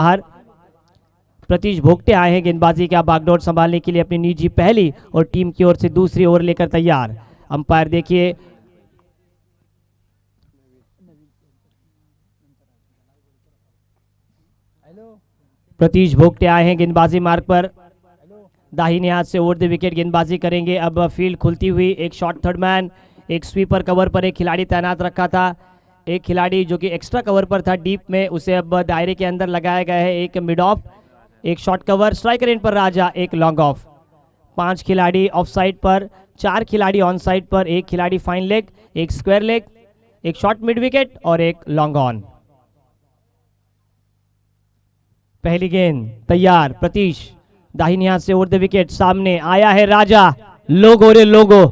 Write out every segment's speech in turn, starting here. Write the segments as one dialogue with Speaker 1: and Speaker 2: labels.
Speaker 1: बाहर प्रतीश भोगटे आए हैं गेंदबाजी का बागडोर संभालने के लिए अपनी निजी पहली और टीम की ओर से दूसरी ओवर लेकर तैयार। अंपायर देखिए प्रतीश भोगटे आए हैं गेंदबाजी मार्ग पर, दाहिने हाथ से ओवर द विकेट गेंदबाजी करेंगे। अब फील्ड खुलती हुई, एक शॉर्ट थर्ड मैन, एक स्वीपर कवर पर एक खिलाड़ी तैनात रखा था, एक खिलाड़ी जो कि एक्स्ट्रा कवर पर था डीप में, उसे अब दायरे के अंदर लगाया गया है। एक मिड ऑफ, एक शॉर्ट कवर, स्ट्राइकर एंड पर राजा, एक लॉन्ग ऑफ। 5 खिलाड़ी ऑफ साइड पर, 4 खिलाड़ी ऑन साइड पर, एक खिलाड़ी फाइन लेग, एक स्क्वायर लेग, एक शॉर्ट मिड विकेट और एक लॉन्ग ऑन। पहली गेंद तैयार, प्रतीश दाहिनी हाथ से ओवर द विकेट, सामने आया है राजा, लोगो रे लोगो।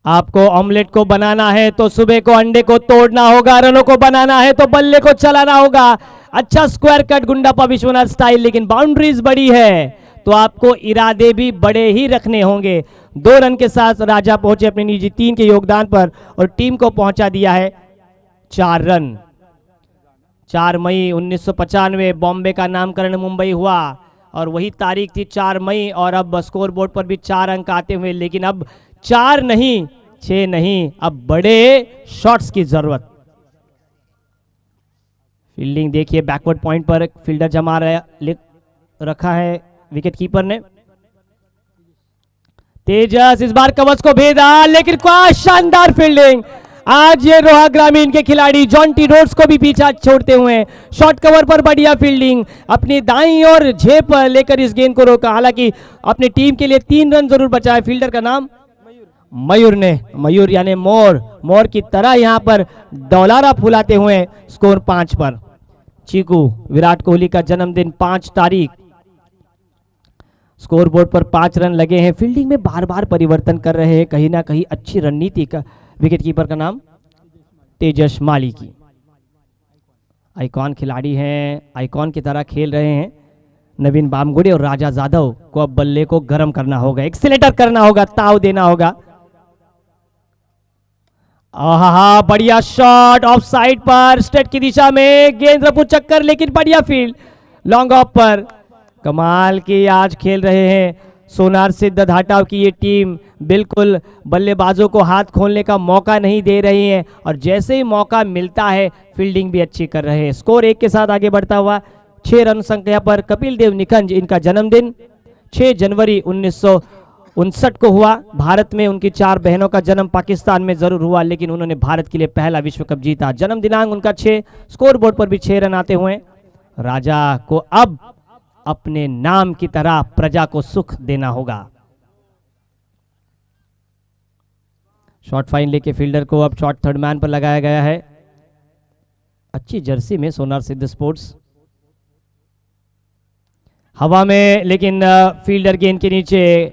Speaker 1: आपको ऑमलेट को बनाना है तो सुबह को अंडे को तोड़ना होगा, रनों को बनाना है तो बल्ले को चलाना होगा। अच्छा स्क्वायर कट गुंडापा विश्वनाथ स्टाइल, लेकिन बाउंड्रीज बड़ी है तो आपको इरादे भी बड़े ही रखने होंगे। 2 रन के साथ राजा पहुंचे अपनी निजी 3 के योगदान पर और टीम को पहुंचा दिया है 4 रन। 4 मई 1995 बॉम्बे का नामकरण मुंबई हुआ और वही तारीख थी 4 मई, और अब स्कोर बोर्ड पर भी 4 अंक आते हुए, लेकिन अब 4 नहीं 6 नहीं, अब बड़े शॉट्स की जरूरत। फील्डिंग देखिए, बैकवर्ड पॉइंट पर फील्डर जमा रखा है विकेट कीपर ने। तेजस इस बार कवच को भेदा, लेकिन क्या शानदार फील्डिंग। आज ये रोहा ग्रामीण के खिलाड़ी जॉन्टी रोड्स को भी पीछा छोड़ते हुए शॉर्ट कवर पर बढ़िया फील्डिंग, अपनी दाईं और झेप लेकर इस गेंद को रोका। हालांकि अपनी टीम के लिए 3 रन जरूर बचा है। फील्डर का नाम मयूर ने, मयूर यानी मोर की तरह यहां पर डौलारा फुलाते हुए स्कोर 5 पर। चीकू, विराट कोहली का जन्मदिन 5 तारीख, स्कोर बोर्ड पर 5 रन लगे हैं। फील्डिंग में बार बार परिवर्तन कर रहे हैं, कहीं ना कहीं अच्छी रणनीति का। विकेट कीपर का नाम तेजस मालिकी, आइकॉन खिलाड़ी हैं, आइकॉन की तरह खेल रहे हैं। नवीन बामगुड़े और राजा जाधव को अब बल्ले को गर्म करना होगा, एक्सीलेटर करना होगा, ताव देना होगा। आहा, बढ़िया shot of side per, straight की दिशा में गेंद रफू चक्कर, लेकिन बढ़िया फील्ड लॉन्ग ऑफ पर। कमाल की आज खेल रहे हैं सोनार सिद्ध धाटाव की ये टीम, बिल्कुल बल्लेबाजों को हाथ खोलने का मौका नहीं दे रही है और जैसे ही मौका मिलता है फील्डिंग भी अच्छी कर रहे हैं। स्कोर 1 के साथ आगे बढ़ता हुआ 6 रन संख्या पर कपिल देव निखंज, इनका जन्मदिन 6 जनवरी 1959 को हुआ। भारत में उनकी 4 बहनों का जन्म पाकिस्तान में जरूर हुआ, लेकिन उन्होंने भारत के लिए पहला विश्व कप जीता। जन्म दिनांक उनका 6, स्कोर बोर्ड पर भी 6 रन आते हुए। राजा को अब अपने नाम की तरह प्रजा को सुख देना होगा। शॉर्ट फाइन लेके फील्डर को अब शॉर्ट थर्ड मैन पर लगाया गया है। अच्छी जर्सी में सोनार सिद्ध स्पोर्ट्स, हवा में, लेकिन फील्डर गेंद के नीचे।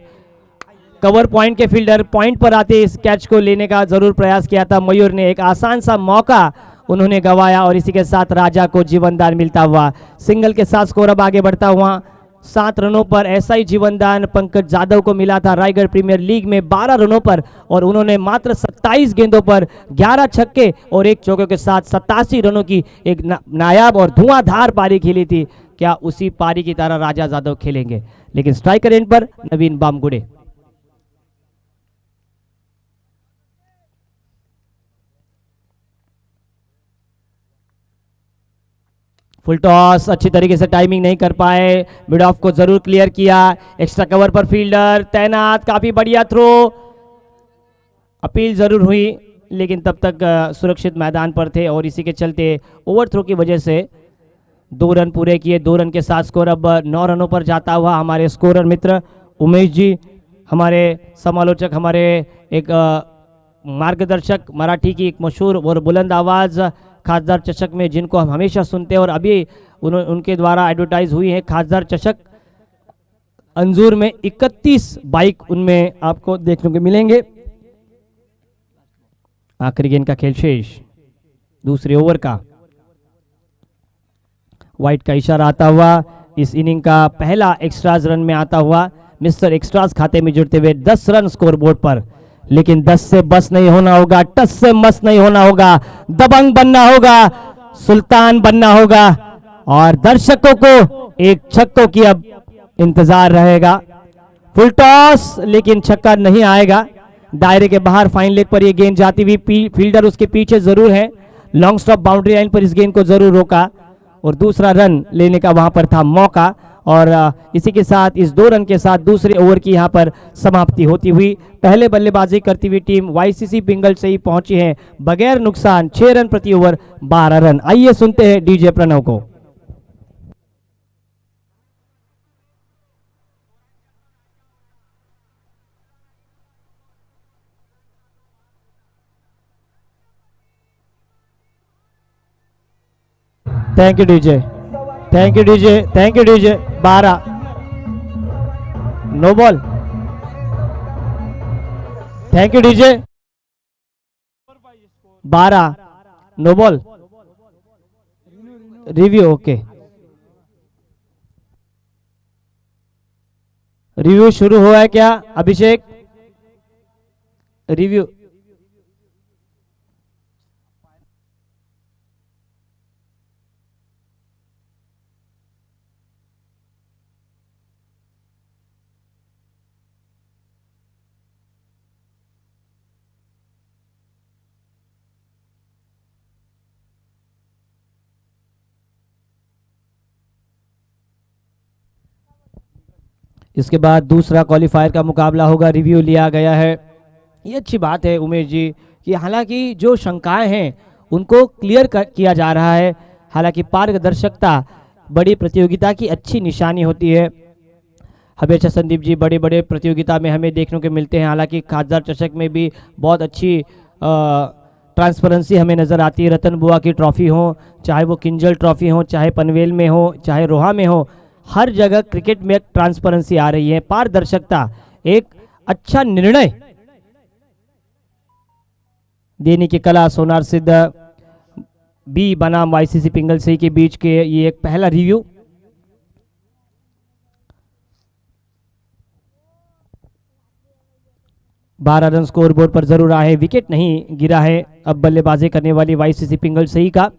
Speaker 1: कवर पॉइंट के फील्डर पॉइंट पर आते इस कैच को लेने का जरूर प्रयास किया था मयूर ने, एक आसान सा मौका उन्होंने गंवाया और इसी के साथ राजा को जीवनदान मिलता हुआ। सिंगल के साथ स्कोर अब आगे बढ़ता हुआ 7 रनों पर। ऐसा ही जीवनदान पंकज जाधव को मिला था रायगढ़ प्रीमियर लीग में 12 रनों पर, और उन्होंने मात्र 27 गेंदों पर 11 छक्के और 1 चौके के साथ 87 रनों की एक नायाब और धुआंधार पारी खेली थी। क्या उसी पारी की तरह राजा जाधव खेलेंगे? लेकिन स्ट्राइकर एंड पर नवीन बामगुड़े। फुल टॉस अच्छी तरीके से टाइमिंग नहीं कर पाए, मिड ऑफ को जरूर क्लियर किया। एक्स्ट्रा कवर पर फील्डर तैनात, काफी बढ़िया थ्रो, अपील जरूर हुई लेकिन तब तक सुरक्षित मैदान पर थे और इसी के चलते ओवर थ्रो की वजह से 2 रन पूरे किए। 2 रन के साथ स्कोर अब 9 रनों पर जाता हुआ। हमारे स्कोरर मित्र उमेश जी, हमारे समालोचक, हमारे एक मार्गदर्शक, मराठी की एक मशहूर और बुलंद आवाज़ खासदार चषक में, जिनको हम हमेशा सुनते हैं और अभी उनके द्वारा एडवर्टाइज हुई है खासदार चषक अंजूर में 31 बाइक उनमें आपको देखने को मिलेंगे। आखिरी गेंद का खेल शेष, दूसरे ओवर का वाइट का इशारा आता हुआ इस इनिंग का पहला एक्स्ट्राज रन में आता हुआ मिस्टर एक्स्ट्राज खाते में जुड़ते हुए 10 रन स्कोर बोर्ड पर। लेकिन 10 से बस नहीं होना होगा, टस से मस नहीं होना होगा, दबंग बनना होगा, सुल्तान बनना होगा और दर्शकों को एक छक्कों की अब इंतजार रहेगा। फुल टॉस लेकिन छक्का नहीं आएगा। दायरे के बाहर फाइन लेग पर यह गेंद जाती हुई फील्डर उसके पीछे जरूर है। लॉन्ग स्टॉप बाउंड्री लाइन पर इस गेंद को जरूर रोका और दूसरा रन लेने का वहां पर था मौका। और इसी के साथ इस 2 रन के साथ दूसरे ओवर की यहां पर समाप्ति होती हुई पहले बल्लेबाजी करती हुई टीम वाईसीसी पिंगल से ही पहुंची है बगैर नुकसान 6 रन प्रति ओवर 12 रन। आइए सुनते हैं डीजे प्रणव को। Thank you DJ, thank you DJ, thank you DJ. 12 no ball. Thank you DJ. 12 no ball. Review okay. Review शुरू हुआ है क्या अभिषेक? रिव्यू इसके बाद दूसरा क्वालिफायर का मुकाबला होगा, रिव्यू लिया गया है। ये अच्छी बात है उमेश जी कि हालांकि जो शंकाएं हैं उनको क्लियर किया जा रहा है। हालांकि पारदर्शिता बड़ी प्रतियोगिता की अच्छी निशानी होती है। हमेशा संदीप जी बड़े बड़े प्रतियोगिता में हमें देखने को मिलते हैं। हालांकि खासदार चषक में भी बहुत अच्छी ट्रांसपेरेंसी हमें नज़र आती है। रतन बुआ की ट्रॉफी हो, चाहे वो किंजल ट्रॉफी हो, चाहे पनवेल में हो, चाहे रोहा में हो, हर जगह क्रिकेट में ट्रांसपेरेंसी आ रही है, पारदर्शिता, एक अच्छा निर्णय देने की कला। सोनार सिद्ध बी बनाम वाईसीसी पिंगल से के बीच के ये एक पहला रिव्यू। बारह रन स्कोर बोर्ड पर जरूर आए, विकेट नहीं गिरा है अब बल्लेबाजी करने वाली वाईसीसी पिंगल सही का।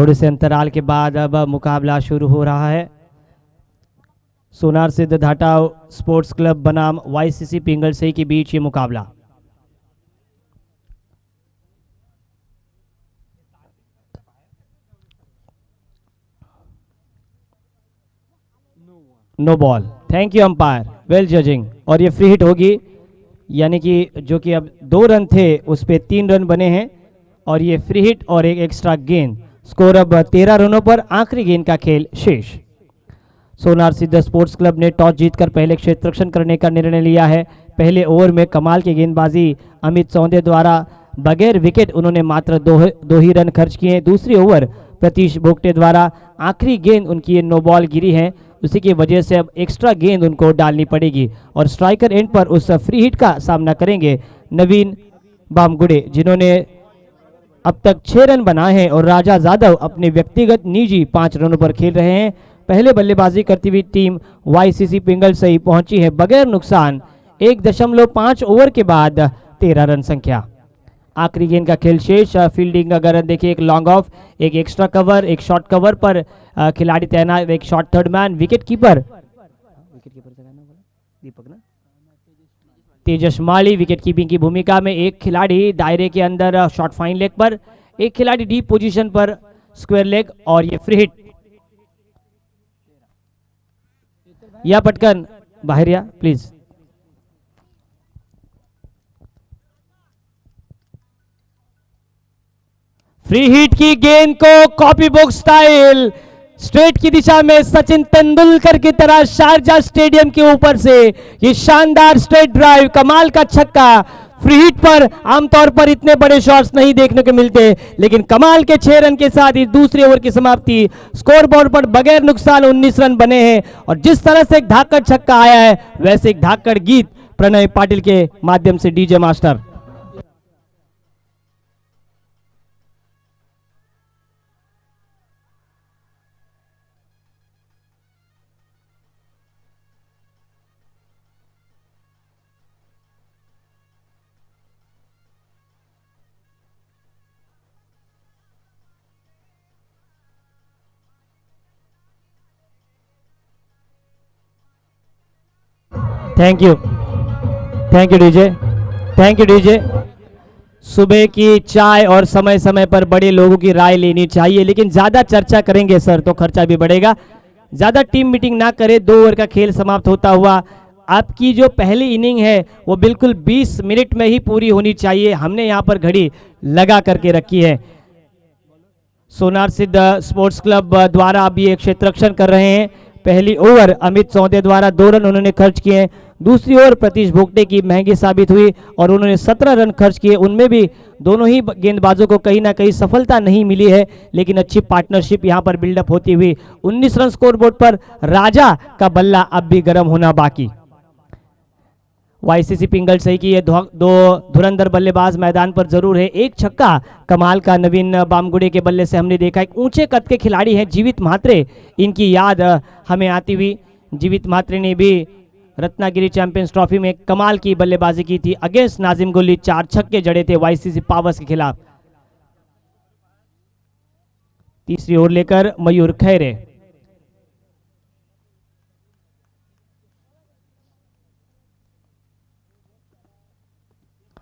Speaker 1: थोड़े से अंतराल के बाद अब मुकाबला शुरू हो रहा है। सोनार सिद्ध धाटा स्पोर्ट्स क्लब बनाम वाईसीसी पिंगल सही के बीच ये मुकाबला। No ball, thank you umpire, well judging. और ये फ्री हिट होगी, यानी कि जो कि अब 2 रन थे उस पे 3 रन बने हैं और ये फ्री हिट और एक एक्स्ट्रा गेंद। स्कोर अब 13 रनों पर, आखिरी गेंद का खेल शेष। सोनार सिद्ध स्पोर्ट्स क्लब ने टॉस जीतकर पहले क्षेत्ररक्षण करने का निर्णय लिया है। पहले ओवर में कमाल की गेंदबाजी अमित सौंदे द्वारा, बगैर विकेट उन्होंने मात्र दो ही रन खर्च किए। दूसरी ओवर प्रतीश भोगटे द्वारा, आखिरी गेंद उनकी ये नो बॉल गिरी है, उसी की वजह से अब एक्स्ट्रा गेंद उनको डालनी पड़ेगी और स्ट्राइकर एंड पर उस फ्री हिट का सामना करेंगे नवीन बामगुड़े, जिन्होंने अब तक 6 रन बनाए हैं और राजा जादव अपने व्यक्तिगत निजी 5 रनों पर खेल रहे हैं। पहले बल्लेबाजी करती हुई टीम वाईसीसी पिंगल सही पहुंची है बगैर नुकसान 1.5 ओवर के बाद 13 रन संख्या। आखिरी गेंद का खेल शेष। फील्डिंग अगर देखिए, एक लॉन्ग ऑफ, एक एक्स्ट्रा कवर, एक शॉर्ट कवर पर खिलाड़ी तैनात, एक short third man, wicket keeper Deepak ना तेजस माली विकेट कीपिंग की भूमिका में, एक खिलाड़ी दायरे के अंदर शॉर्ट फाइन लेग पर, एक खिलाड़ी डीप पोजीशन पर स्क्वायर लेग और ये फ्री हिट। या पटकन बाहर या प्लीज। फ्री हिट की गेंद को कॉपी बुक स्टाइल स्ट्रेट की दिशा में सचिन तेंदुलकर की तरह शारजा स्टेडियम के ऊपर से ये शानदार स्ट्रेट ड्राइव, कमाल का छक्का। फ्री हिट पर आमतौर पर इतने बड़े शॉट्स नहीं देखने को मिलते, लेकिन कमाल के 6 रन के साथ इस दूसरे ओवर की समाप्ति। स्कोरबोर्ड पर बगैर नुकसान 19 रन बने हैं और जिस तरह से एक धाकड़ छक्का आया है, वैसे एक धाकड़ गीत प्रणय पाटिल के माध्यम से DJ master. Thank you DJ, thank you DJ. सुबह की चाय और समय समय पर बड़े लोगों की राय लेनी चाहिए, लेकिन ज़्यादा चर्चा करेंगे सर तो खर्चा भी बढ़ेगा। ज़्यादा टीम मीटिंग ना करें। 2 ओवर का खेल समाप्त होता हुआ आपकी जो पहली इनिंग है वो बिल्कुल 20 मिनट में ही पूरी होनी चाहिए। हमने यहाँ पर घड़ी लगा करके रखी है। सोनार सिद्ध स्पोर्ट्स क्लब द्वारा अभी एक क्षेत्ररक्षण कर रहे हैं। पहली ओवर अमित सौंदे द्वारा 2 रन उन्होंने खर्च किए। दूसरी ओवर प्रतीश भोगटे की महंगी साबित हुई और उन्होंने 17 रन खर्च किए। उनमें भी दोनों ही गेंदबाजों को कहीं ना कहीं सफलता नहीं मिली है, लेकिन अच्छी पार्टनरशिप यहां पर बिल्डअप होती हुई 19 रन स्कोरबोर्ड पर। राजा का बल्ला अब भी गर्म होना बाकी। वाईसीसी पिंगल सही की ये 2 धुरंधर बल्लेबाज मैदान पर जरूर है। एक छक्का कमाल का नवीन बामगुड़े के बल्ले से हमने देखा। एक ऊंचे कद के खिलाड़ी हैं जीवित म्हात्रे, इनकी याद हमें आती हुई। जीवित म्हात्रे ने भी रत्नागिरी चैंपियंस ट्रॉफी में कमाल की बल्लेबाजी की थी। अगेंस्ट नाजिम गुल्ली 4 छक्के जड़े थे वाईसीसी पावर्स के खिलाफ। तीसरी ओवर लेकर मयूर खैरे।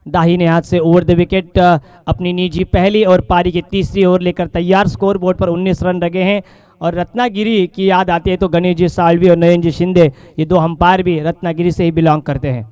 Speaker 1: दाहिने हाथ से ओवर द विकेट अपनी निजी पहली और पारी की तीसरी ओवर लेकर तैयार। स्कोर बोर्ड पर 19 रन लगे हैं और रत्नागिरी की याद आती है तो गणेश जी सालवी और नयन जी शिंदे, ये 2 अंपायर भी रत्नागिरी से ही बिलोंग करते हैं।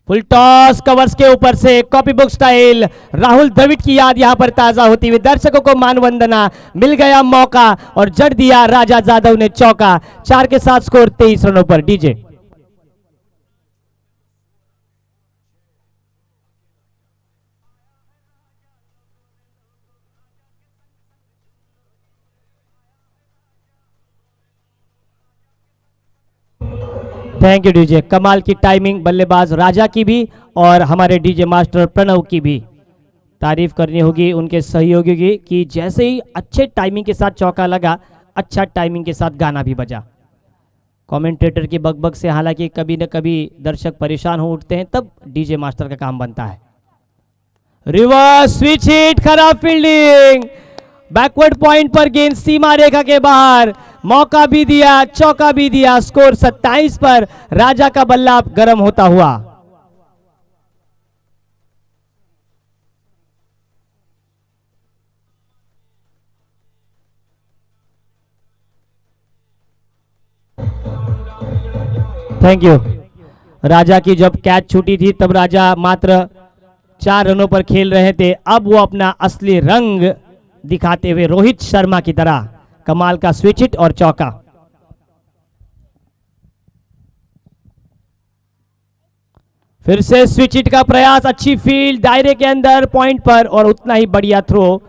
Speaker 1: फुल टॉस कवर्स के ऊपर से copybook style Rahul Dravid की याद यहां पर ताजा होती हुई। दर्शकों को मानवंदना, मिल गया मौका और जड़ दिया राजा जादव ने चौका। 4 के साथ स्कोर 23 रनों पर। DJ thank you DJ. कमाल की टाइमिंग बल्लेबाज राजा की भी और हमारे डीजे मास्टर प्रणव की भी तारीफ करनी होगी उनके सहयोगी की कि जैसे ही अच्छे टाइमिंग के साथ चौका लगा, अच्छा टाइमिंग के साथ गाना भी बजा। कमेंटेटर की बकबक से हालांकि कभी न कभी दर्शक परेशान हो उठते हैं, तब डीजे मास्टर का काम बनता है। रिवर्स स्विच हिट, खराब फील्डिंग, बैकवर्ड पॉइंट पर गेंद सीमा रेखा के बाहर, मौका भी दिया, चौका भी दिया। स्कोर 27 पर राजा का बल्ला गर्म होता हुआ। Thank you. राजा की जब कैच छूटी थी तब राजा मात्र 4 रनों पर खेल रहे थे, अब वो अपना असली रंग दिखाते हुए रोहित शर्मा की तरह कमाल का स्विच हिट और चौका। फिर से स्विच हिट का प्रयास, अच्छी फील्ड, दायरे के अंदर, पॉइंट पर और उतना ही बढ़िया थ्रो।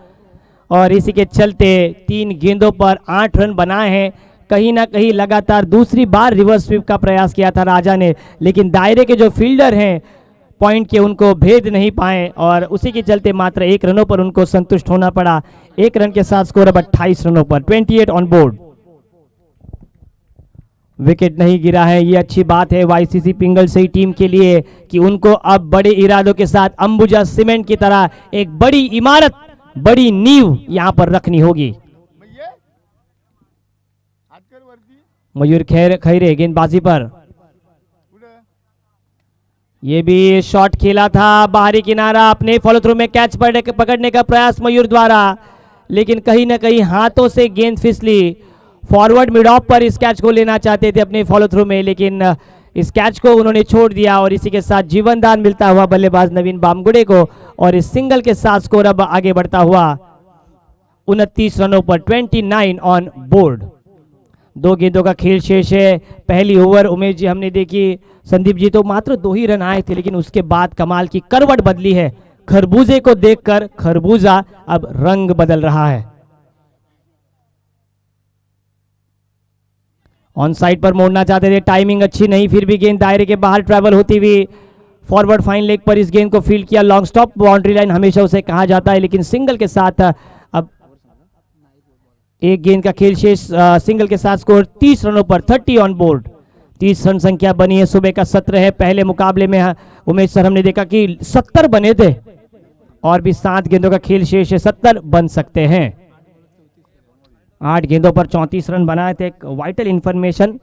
Speaker 1: और इसी के चलते 3 गेंदों पर 8 रन बनाए हैं। कहीं ना कहीं लगातार दूसरी बार रिवर्स स्वीप का प्रयास किया था राजा ने, लेकिन दायरे के जो फील्डर हैं पॉइंट के उनको भेद नहीं पाए और उसी के चलते मात्र 1 रनों पर उनको संतुष्ट होना पड़ा। 1 रन के साथ स्कोर अब 28 रनों पर, 28 ऑन बोर्ड। विकेट नहीं गिरा है, ये अच्छी बात है वाईसीसी पिंगल सही टीम के लिए कि उनको अब बड़े इरादों के साथ अंबुजा सीमेंट की तरह एक बड़ी इमारत, बड़ी नींव यहां पर रखनी होगी। मयूर खैरे गेंदबाजी पर, ये भी शॉट खेला था बाहरी किनारा, अपने फॉलो थ्रू में कैच पकड़ने का प्रयास मयूर द्वारा, लेकिन कहीं ना कहीं हाथों से गेंद फिसली। फॉरवर्ड मिड ऑफ पर इस कैच को लेना चाहते थे अपने फॉलो थ्रू में, लेकिन इस कैच को उन्होंने छोड़ दिया और इसी के साथ जीवनदान मिलता हुआ बल्लेबाज नवीन बामगुड़े को और इस सिंगल के साथ स्कोर अब आगे बढ़ता हुआ 29 रनों पर, 29 ऑन बोर्ड। 2 गेंदों का खेल शेष है। पहली ओवर उमेश जी हमने देखी, संदीप जी तो मात्र 2 ही रन आए थे, लेकिन उसके बाद कमाल की करवट बदली है। खरबूजे को देखकर खरबूजा अब रंग बदल रहा है। ऑन साइड पर मोड़ना चाहते थे, टाइमिंग अच्छी नहीं, फिर भी गेंद दायरे के बाहर ट्रैवल होती हुई फॉरवर्ड फाइन लेग पर इस गेंद को फील्ड किया। लॉन्ग स्टॉप बाउंड्री लाइन हमेशा उसे कहा जाता है, लेकिन सिंगल के साथ अब 1 गेंद का खेल शेष, सिंगल के साथ स्कोर 30 रनों पर, 30 ऑन बोर्ड। 30 रन संख्या बनी है। सुबह का सत्र है, पहले मुकाबले में उमेश सर हमने देखा कि 70 बने थे और भी 7 गेंदों का खेल शेष है, 70 बन सकते हैं। 8 गेंदों पर 34 रन बनाए थे। एक वाइटल इंफॉर्मेशन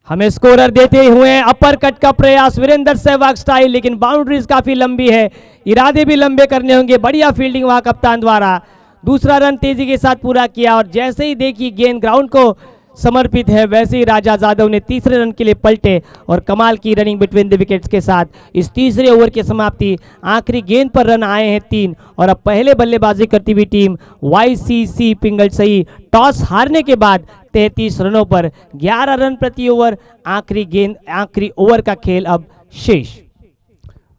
Speaker 1: हमें स्कोरर देते हुए अपर कट का प्रयास वीरेंद्र सहवाग स्टाइल, लेकिन बाउंड्रीज काफी लंबी है, इरादे भी लंबे करने होंगे। बढ़िया फील्डिंग वहां कप्तान द्वारा, दूसरा रन तेजी के साथ पूरा किया और जैसे ही देखी गेंद ग्राउंड को समर्पित है, वैसे ही राजा जादव ने तीसरे रन के लिए पलटे और कमाल की रनिंग बिटवीन द विकेट्स के साथ इस तीसरे ओवर की समाप्ति। आखिरी गेंद पर रन आए हैं 3 और अब पहले बल्लेबाजी करती हुई टीम वाईसीसी पिंगल सही टॉस हारने के बाद 33 रनों पर 11 रन प्रति ओवर। आखिरी गेंद, आखिरी ओवर का खेल अब शेष।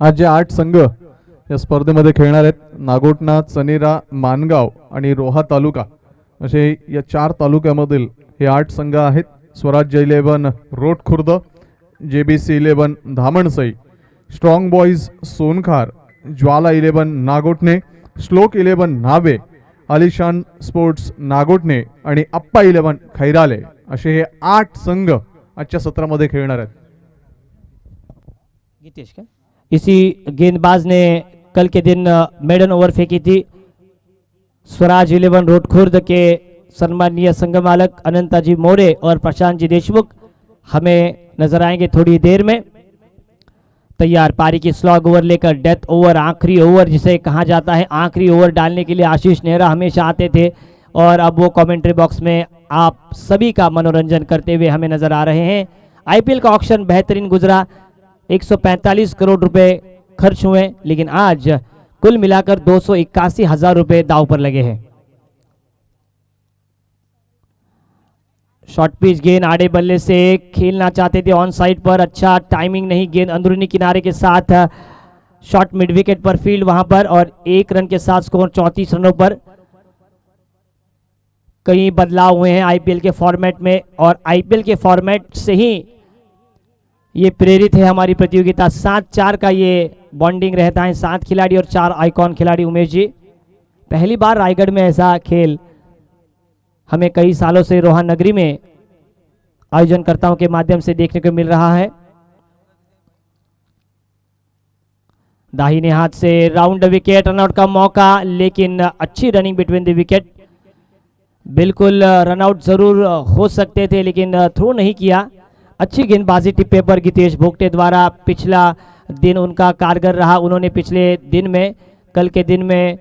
Speaker 2: आज जे 8 संघ या स्पर्धेमध्ये खेळणार आहेत, नागोठणा, चनेरा, मानगाव आणि रोहा तालुका असे या 4 तालुक्यामधील हे 8 संघ आहेत। स्वराज्य 11 रोटखुर्द, जेबीसी 11 धामणसई, स्ट्रॉंग बॉयज सोनखार, ज्वाला 11 नागोठणे, श्लोक 11 नावे, आलिशान स्पोर्ट्स नागोठणे आणि अप्पा 11 खैराले असे हे 8 संघ आजच्या सत्रामध्ये खेळणार आहेत।
Speaker 1: गीतेश का इसी गेंदबाज ने कल के दिन मेडन ओवर फेंकी थी। स्वराज 11 रोटखुर्द के सम्मानीय संघ मालक अनंताजी मोरे और प्रशांत जी देशमुख हमें नजर आएंगे थोड़ी देर में। तैयार पारी की स्लॉग ओवर लेकर, डेथ ओवर, आखिरी ओवर जिसे कहा जाता है, आखिरी ओवर डालने के लिए आशीष नेहरा हमेशा आते थे और अब वो कमेंट्री बॉक्स में आप सभी का मनोरंजन करते हुए हमें नजर आ रहे हैं। आईपीएल का ऑक्शन बेहतरीन गुजरा, 145 करोड़ रुपए खर्च हुए, लेकिन आज कुल मिलाकर 281,000 रुपए दाव पर लगे हैं। शॉर्ट पिच गेंद आड़े बल्ले से खेलना चाहते थे ऑन साइड पर, अच्छा टाइमिंग नहीं, गेंद अंदरूनी किनारे के साथ शॉर्ट मिड विकेट पर फील्ड वहां पर और 1 रन के साथ स्कोर 34 रनों पर। कई बदलाव हुए हैं आईपीएल के फॉर्मेट में और आईपीएल के फॉर्मेट से ही ये प्रेरित है हमारी प्रतियोगिता। 7-4 का ये बॉन्डिंग रहता है, 7 खिलाड़ी और 4 आइकॉन खिलाड़ी। उमेश जी, पहली बार रायगढ़ में ऐसा खेल हमें कई सालों से रोहा नगरी में आयोजनकर्ताओं के माध्यम से देखने को मिल रहा है। दाहिने हाथ से राउंड विकेट, रनआउट का मौका, लेकिन अच्छी रनिंग बिटवीन द विकेट। बिल्कुल रनआउट जरूर हो सकते थे लेकिन थ्रो नहीं किया। अच्छी गेंदबाजी टिप्पे पर गितेश भोगटे द्वारा। पिछला दिन उनका कारगर रहा, उन्होंने पिछले दिन में, कल के दिन में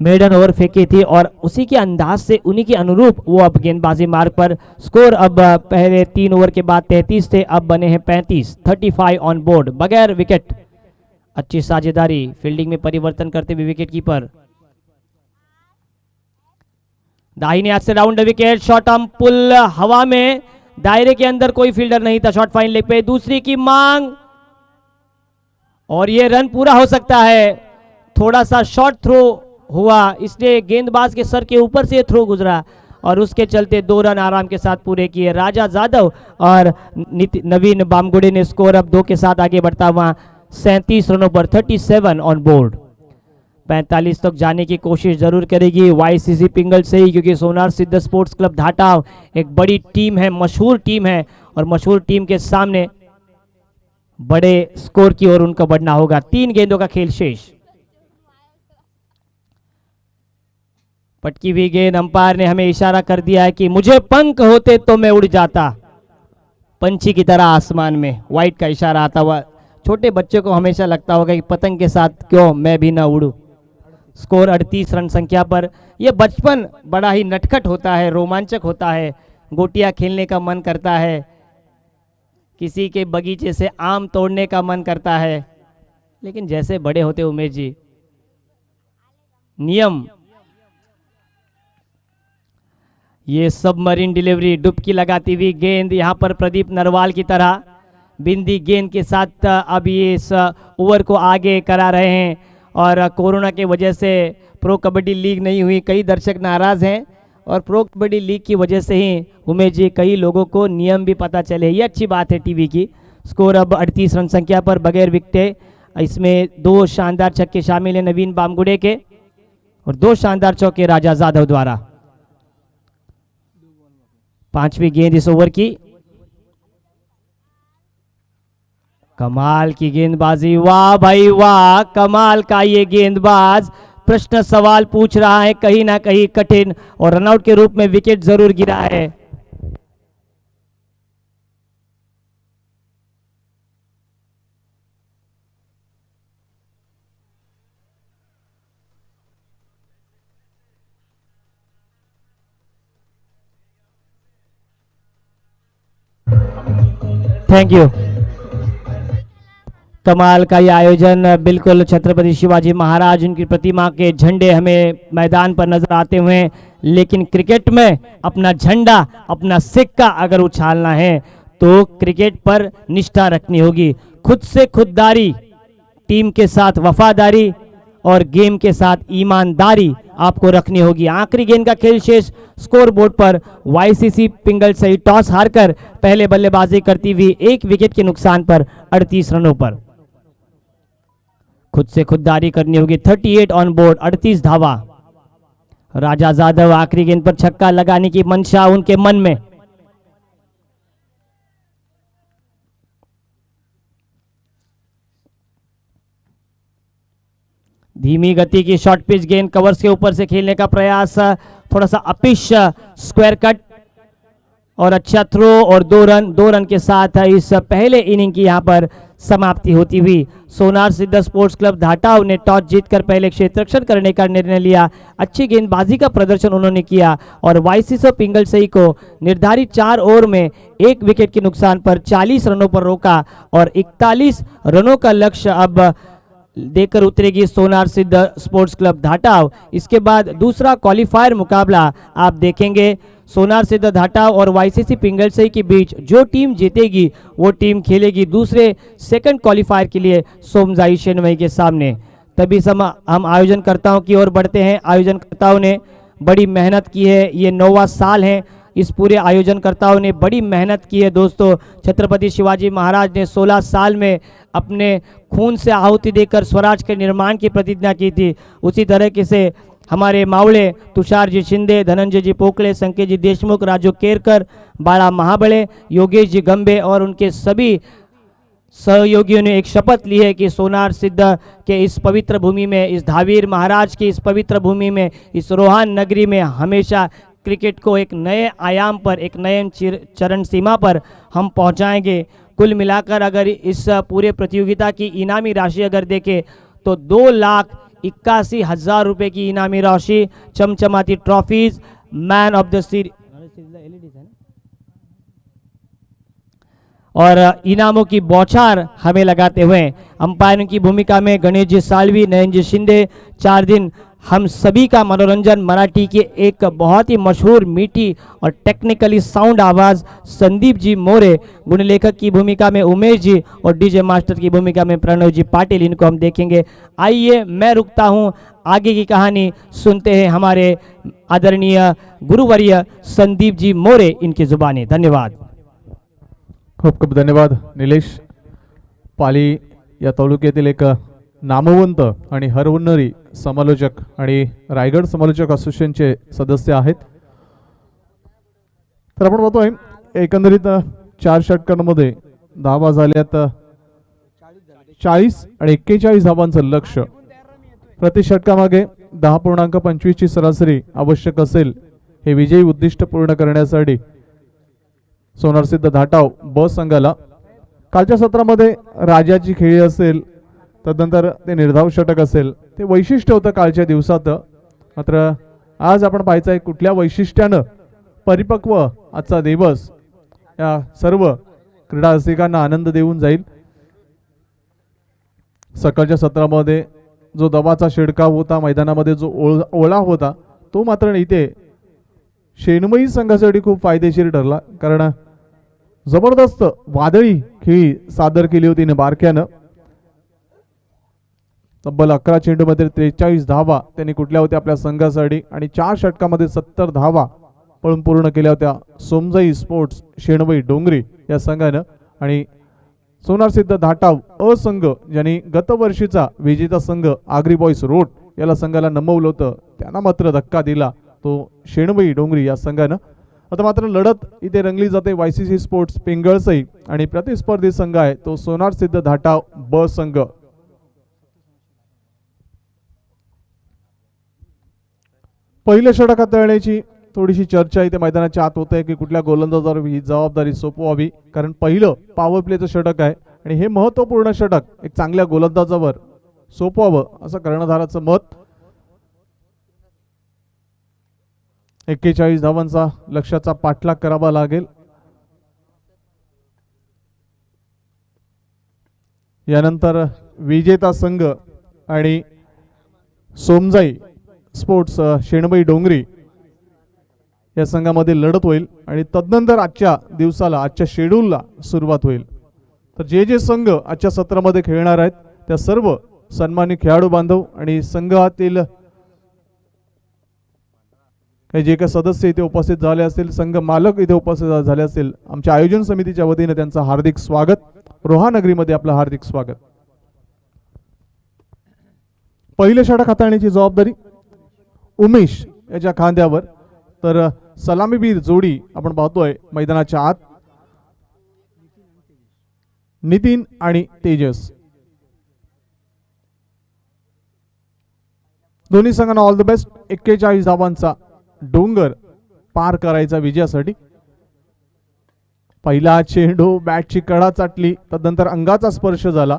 Speaker 1: मेडन ओवर फेंकी थी और उसी के अंदाज से, उन्हीं के अनुरूप वो अब गेंदबाजी मार्ग पर। स्कोर अब पहले 3 ओवर के बाद 33 थे, अब बने हैं 35। 35 ऑन बोर्ड, बगैर विकेट। अच्छी साझेदारी, फील्डिंग में परिवर्तन करते हुए विकेट कीपर। दाहिने हाथ से round wicket, short arm pull हवा में, दायरे के अंदर कोई फील्डर नहीं था। शॉर्ट फाइन लेग पे, दूसरी की मांग और ये रन पूरा हो सकता है। थोड़ा सा शॉर्ट थ्रो हुआ, इसलिए गेंदबाज के सर के ऊपर से थ्रो गुजरा और उसके चलते 2 रन आराम के साथ पूरे किए राजा जाधव और नवीन बामगुड़े ने। स्कोर अब 2 के साथ आगे बढ़ता हुआ 37 रनों पर 37 ऑन बोर्ड। 45 तक जाने की कोशिश जरूर करेगी वाईसीसी पिंगल से ही, क्योंकि सोनार सिद्ध स्पोर्ट्स क्लब धाटाव एक बड़ी टीम है, मशहूर टीम है और मशहूर टीम के सामने बड़े स्कोर की ओर उनका बढ़ना होगा। 3 गेंदों का खेल शेष। पटकी हुई गेंद, अंपायर ने हमें इशारा कर दिया है कि मुझे पंख होते तो मैं उड़ जाता, पंछी की तरह आसमान में। वाइट का इशारा आता हुआ। छोटे बच्चे को हमेशा लगता होगा कि पतंग के साथ क्यों मैं भी ना उड़ूं। स्कोर 38 रन संख्या पर। यह बचपन बड़ा ही नटखट होता है, रोमांचक होता है। गोटियां खेलने का मन करता है, किसी के बगीचे से आम तोड़ने का मन करता है, लेकिन जैसे बड़े होते उमेश जी, नियम, ये सबमरीन डिलीवरी, डुबकी लगाती हुई गेंद यहां पर प्रदीप नरवाल की तरह बिंदी गेंद के साथ अब ये इस ओवर को आगे करा रहे हैं। और कोरोना के वजह से प्रो कबड्डी लीग नहीं हुई, कई दर्शक नाराज हैं और प्रो कबड्डी लीग की वजह से ही उमेश जी कई लोगों को नियम भी पता चले, ये अच्छी बात है टीवी की। स्कोर अब 38 रन संख्या पर, बगैर विकेट। इसमें 2 शानदार छक्के शामिल हैं नवीन बामगुड़े के और 2 शानदार चौके राजा जाधव द्वारा। 5वीं गेंद इस ओवर की। कमाल की गेंदबाजी, वाह भाई वाह, कमाल का ये गेंदबाज। प्रश्न सवाल पूछ रहा है, कहीं ना कहीं कठिन, और रनआउट के रूप में विकेट जरूर गिरा है। Thank you. कमाल का यह आयोजन, बिल्कुल छत्रपति शिवाजी महाराज उनकी प्रतिमा के झंडे हमें मैदान पर नजर आते हुए, लेकिन क्रिकेट में अपना झंडा, अपना सिक्का अगर उछालना है तो क्रिकेट पर निष्ठा रखनी होगी। खुद से खुददारी, टीम के साथ वफादारी और गेम के साथ ईमानदारी आपको रखनी होगी। आखिरी गेंद का खेल शेष। स्कोर बोर्ड पर वाईसीसी पिंगल सही टॉस हारकर पहले बल्लेबाजी करती हुई 1 विकेट के नुकसान पर 38 रनों पर। खुद से खुददारी करनी होगी। 38 ऑन बोर्ड, 38 धावा। राजा जाधव आखिरी गेंद पर छक्का लगाने की मंशा उनके मन में। धीमी गति की शॉर्ट पिच गेंद, कवर्स के ऊपर से खेलने का प्रयास, थोड़ा सा अपिश स्क्वायर कट और अच्छा थ्रो और 2 रन के साथ इस पहले इनिंग की यहां पर समाप्ति होती हुई। सोनार सिद्ध स्पोर्ट्स क्लब धाटाव ने टॉस जीतकर पहले क्षेत्ररक्षण करने का निर्णय लिया। अच्छी गेंदबाजी का प्रदर्शन उन्होंने किया और वाईसीसी पिंगल सही को निर्धारित 4 ओवर में 1 विकेट के नुकसान पर 40 रनों पर रोका और 41 रनों का लक्ष्य अब देकर उतरेगी सोनार सिद्ध स्पोर्ट्स क्लब धाटाव। इसके बाद दूसरा क्वालिफायर मुकाबला आप देखेंगे सोनार सिद्ध धाटाव और वाईसीसी पिंगल सही के बीच। जो टीम जीतेगी वो टीम खेलेगी दूसरे सेकंड क्वालिफायर के लिए सोमजाई शेनवई के सामने। तभी हम आयोजनकर्ताओं की ओर बढ़ते हैं। आयोजनकर्ताओं ने बड़ी मेहनत की है, ये 9वां साल है। इस पूरे आयोजनकर्ताओं ने बड़ी मेहनत की है दोस्तों। छत्रपति शिवाजी महाराज ने 16 साल में अपने खून से आहुति देकर स्वराज के निर्माण की प्रतिज्ञा की थी। उसी तरीके से हमारे मावळे तुषारजी शिंदे, धनंजयजी पोकळे, संकेतजी देशमुख, राजू केरकर, बाळा महाबळे, योगेशजी गंबे और उनके सभी सहयोगियों ने एक शपथ ली है कि सोनार सिद्ध के इस पवित्र भूमि में, इस धावीर महाराज की इस पवित्र भूमि में, इस रोहान नगरी में हमेशा क्रिकेट को एक नए आयाम पर, एक नए चरण सीमा पर हम पहुंचाएंगे। कुल मिलाकर अगर इस पूरे प्रतियोगिता की इनामी राशि अगर देखें तो 2,81,000 रुपये की इनामी राशि, चमचमाती trophies, man of the series और इनामों की बौछार हमें लगाते हुए अंपायरों की भूमिका में गणेश जी सालवी, नयन जी शिंदे। 4 दिन हम सभी का मनोरंजन मराठी की एक बहुत ही मशहूर, मीठी और टेक्निकली साउंड आवाज़ संदीप जी मोरे, गुणलेखक की भूमिका में उमेश जी और डीजे मास्टर की भूमिका में प्रणव जी पाटिल, इनको हम देखेंगे। आइए मैं रुकता हूं, आगे की कहानी सुनते हैं हमारे आदरणीय गुरुवर्य संदीप जी मोरे, इनकी जुबानी। धन्यवाद।
Speaker 2: खूप खूप धन्यवाद निलेश। पाली या तालुक्यातील एक नामवंत आणि हरहुन्नरी समालोचक आणि रायगड समालोचक असोसिएशनचे सदस्य आहेत। तर आपण बघतोय एकंदरीत 4 षटकांमध्ये धावा झाल्यात 40 आणि 41 धावांचं लक्ष्य। प्रति षटकामागे 10.25 ची सरासरी आवश्यक असेल हे विजयी उद्दिष्ट पूर्ण करण्यासाठी सोनारसिद्ध धाटाव ब संघाला कालच्या सत्रामध्ये राजाची खेळी असेल, तदनंतर ते निर्धाव षटक असेल, ते वैशिष्ट्य होतं कालच्या दिवसात। मात्र आज आपण पाहायचं आहे कुठल्या वैशिष्ट्यानं परिपक्व आजचा दिवस या सर्व क्रीडा रसिकांना आनंद देऊन जाईल। सकाळच्या सत्रामध्ये जो दबाचा शिडकाव होता, मैदानामध्ये जो ओळा होता, तो मात्र इथे शेणमयी संघासाठी खूप फायदेशीर ठरला, कारण जबरदस्त वादळी खेळी सादर केली होती बारक्यानं। तब्बल 11 चेंडूमध्ये 43 धावा त्यांनी कुठल्या होत्या आपल्या संघासाठी आणि 4 षटकामध्ये 70 धावा पळून पूर्ण केल्या होत्या सोमजाई स्पोर्ट्स शेणमई डोंगरी या संघानं। आणि सोनारसिद्ध धाटाव अ संघ ज्यांनी गतवर्षीचा विजेता संघ आगरी बॉयज रोड याला संघाला नमवलं होतं, त्यांना मात्र धक्का दिला तो शेणमई डोंगरी या संघानं। आता मात्र लढत इथे रंगली जाते वायसीसी स्पोर्ट्स पिंगळसई आणि प्रतिस्पर्धी संघ आहे तो सोनारसिद्ध धाटाव ब संघ। पहिले षटक हाताळण्याची थोडीशी चर्चा इथे मैदानाच्या आत होते की कुठल्या गोलंदाजावर ही जबाबदारी सोपवावी, कारण पहिलं पॉवर प्लेचं षटक आहे आणि हे महत्त्वपूर्ण षटक एक चांगल्या गोलंदाजावर सोपवावं असं कर्णधाराचं मत। 41 धावांचा लक्ष्याचा पाठलाग करावा लागेल। यानंतर विजेता संघ आणि सोमजाई स्पोर्ट्स शेणमई डोंगरी या संघामध्ये लढत होईल आणि तदनंतर आजच्या दिवसाला, आजच्या शेड्यूलला सुरुवात होईल। तर जे जे संघ आजच्या सत्रामध्ये खेळणार आहेत त्या सर्व सन्मानित खेळाडू बांधव आणि संघातील जे काही सदस्य इथे उपस्थित झाले असतील, संघ मालक इथे उपस्थित झाले असतील, आमच्या आयोजन समितीच्या वतीने त्यांचं हार्दिक स्वागत। रोहानगरीमध्ये आपलं हार्दिक स्वागत। पहिले षटक हाताळण्याची जबाबदारी उमेश याच्या खांद्यावर, तर सलामीवीर जोडी आपण पाहतोय मैदानाच्या आत नितीन आणि तेजस। दोन्ही संघांना ऑल द बेस्ट। 41 धावांचा डोंगर पार करायचा विजयासाठी। पहिला चेंडू बॅटची कडा चाटली, तदनंतर अंगाचा स्पर्श झाला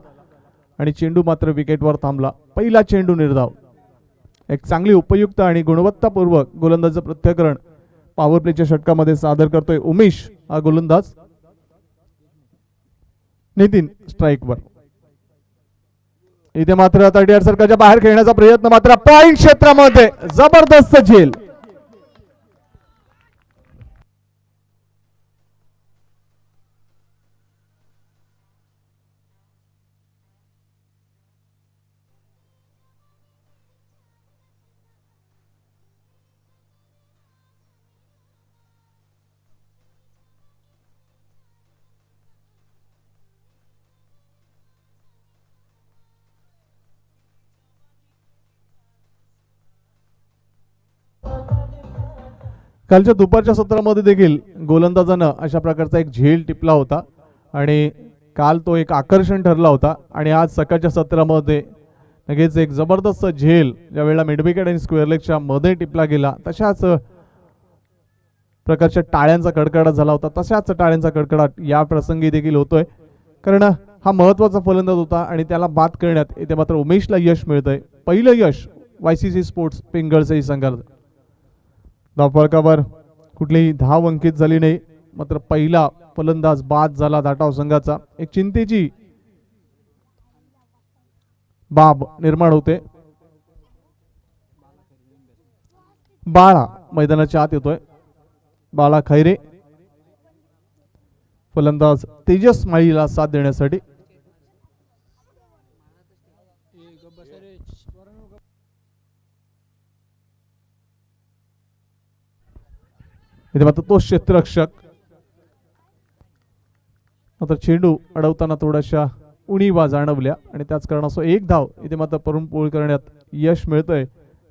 Speaker 2: आणि चेंडू मात्र विकेटवर थांबला। पहिला चेंडू निर्धाव। एक चांगली उपयुक्त आणि गुणवत्तापूर्वक गोलंदाजीचं प्रत्यर्पण पॉवर प्लेच्या षटकामध्ये सादर करतोय उमेश हा गोलंदाज। नितीन स्ट्राइकवर। इथे मात्र 38 सर्कलच्या बाहेर खेळण्याचा प्रयत्न, मात्र पॉइंट क्षेत्रामध्ये जबरदस्त झेल। कालच्या दुपारच्या सत्रामध्ये देखील गोलंदाजानं अशा प्रकारचा एक झेल टिपला होता आणि काल तो एक आकर्षण ठरला होता आणि आज सकाळच्या सत्रामध्ये लगेच एक जबरदस्त झेल ज्या वेळेला मिडविकेट आणि स्क्वेअर लेगच्या मध्ये टिपला गेला तशाच प्रकारच्या टाळ्यांचा कडकडाट झाला होता. तशाच टाळ्यांचा कडकडाट या प्रसंगी देखील होतोय, कारण हा महत्त्वाचा फलंदाज होता आणि त्याला बाद करण्यात इथे मात्र उमेशला यश मिळतंय. पहिलं यश YCC स्पोर्ट्स पिंगळसई संघाला. धावफलकावर कुठलीही धाव अंकित झाली नाही, मात्र पहिला फलंदाज बाद झाला धाटाव संघाचा. एक चिंतेची बाब निर्माण होते. बाळा मैदानाच्या आत येतोय. बाळा खैरे फलंदाज तेजस माळीला साथ देण्यासाठी. इथे मात्र तो क्षेत्ररक्षक, मात्र चेंडू अडवताना थोड्याशा उणीवा जाणवल्या आणि त्याच कारणास्तव एक धाव इथे मात्र पुरणपोळी करण्यात यश मिळतंय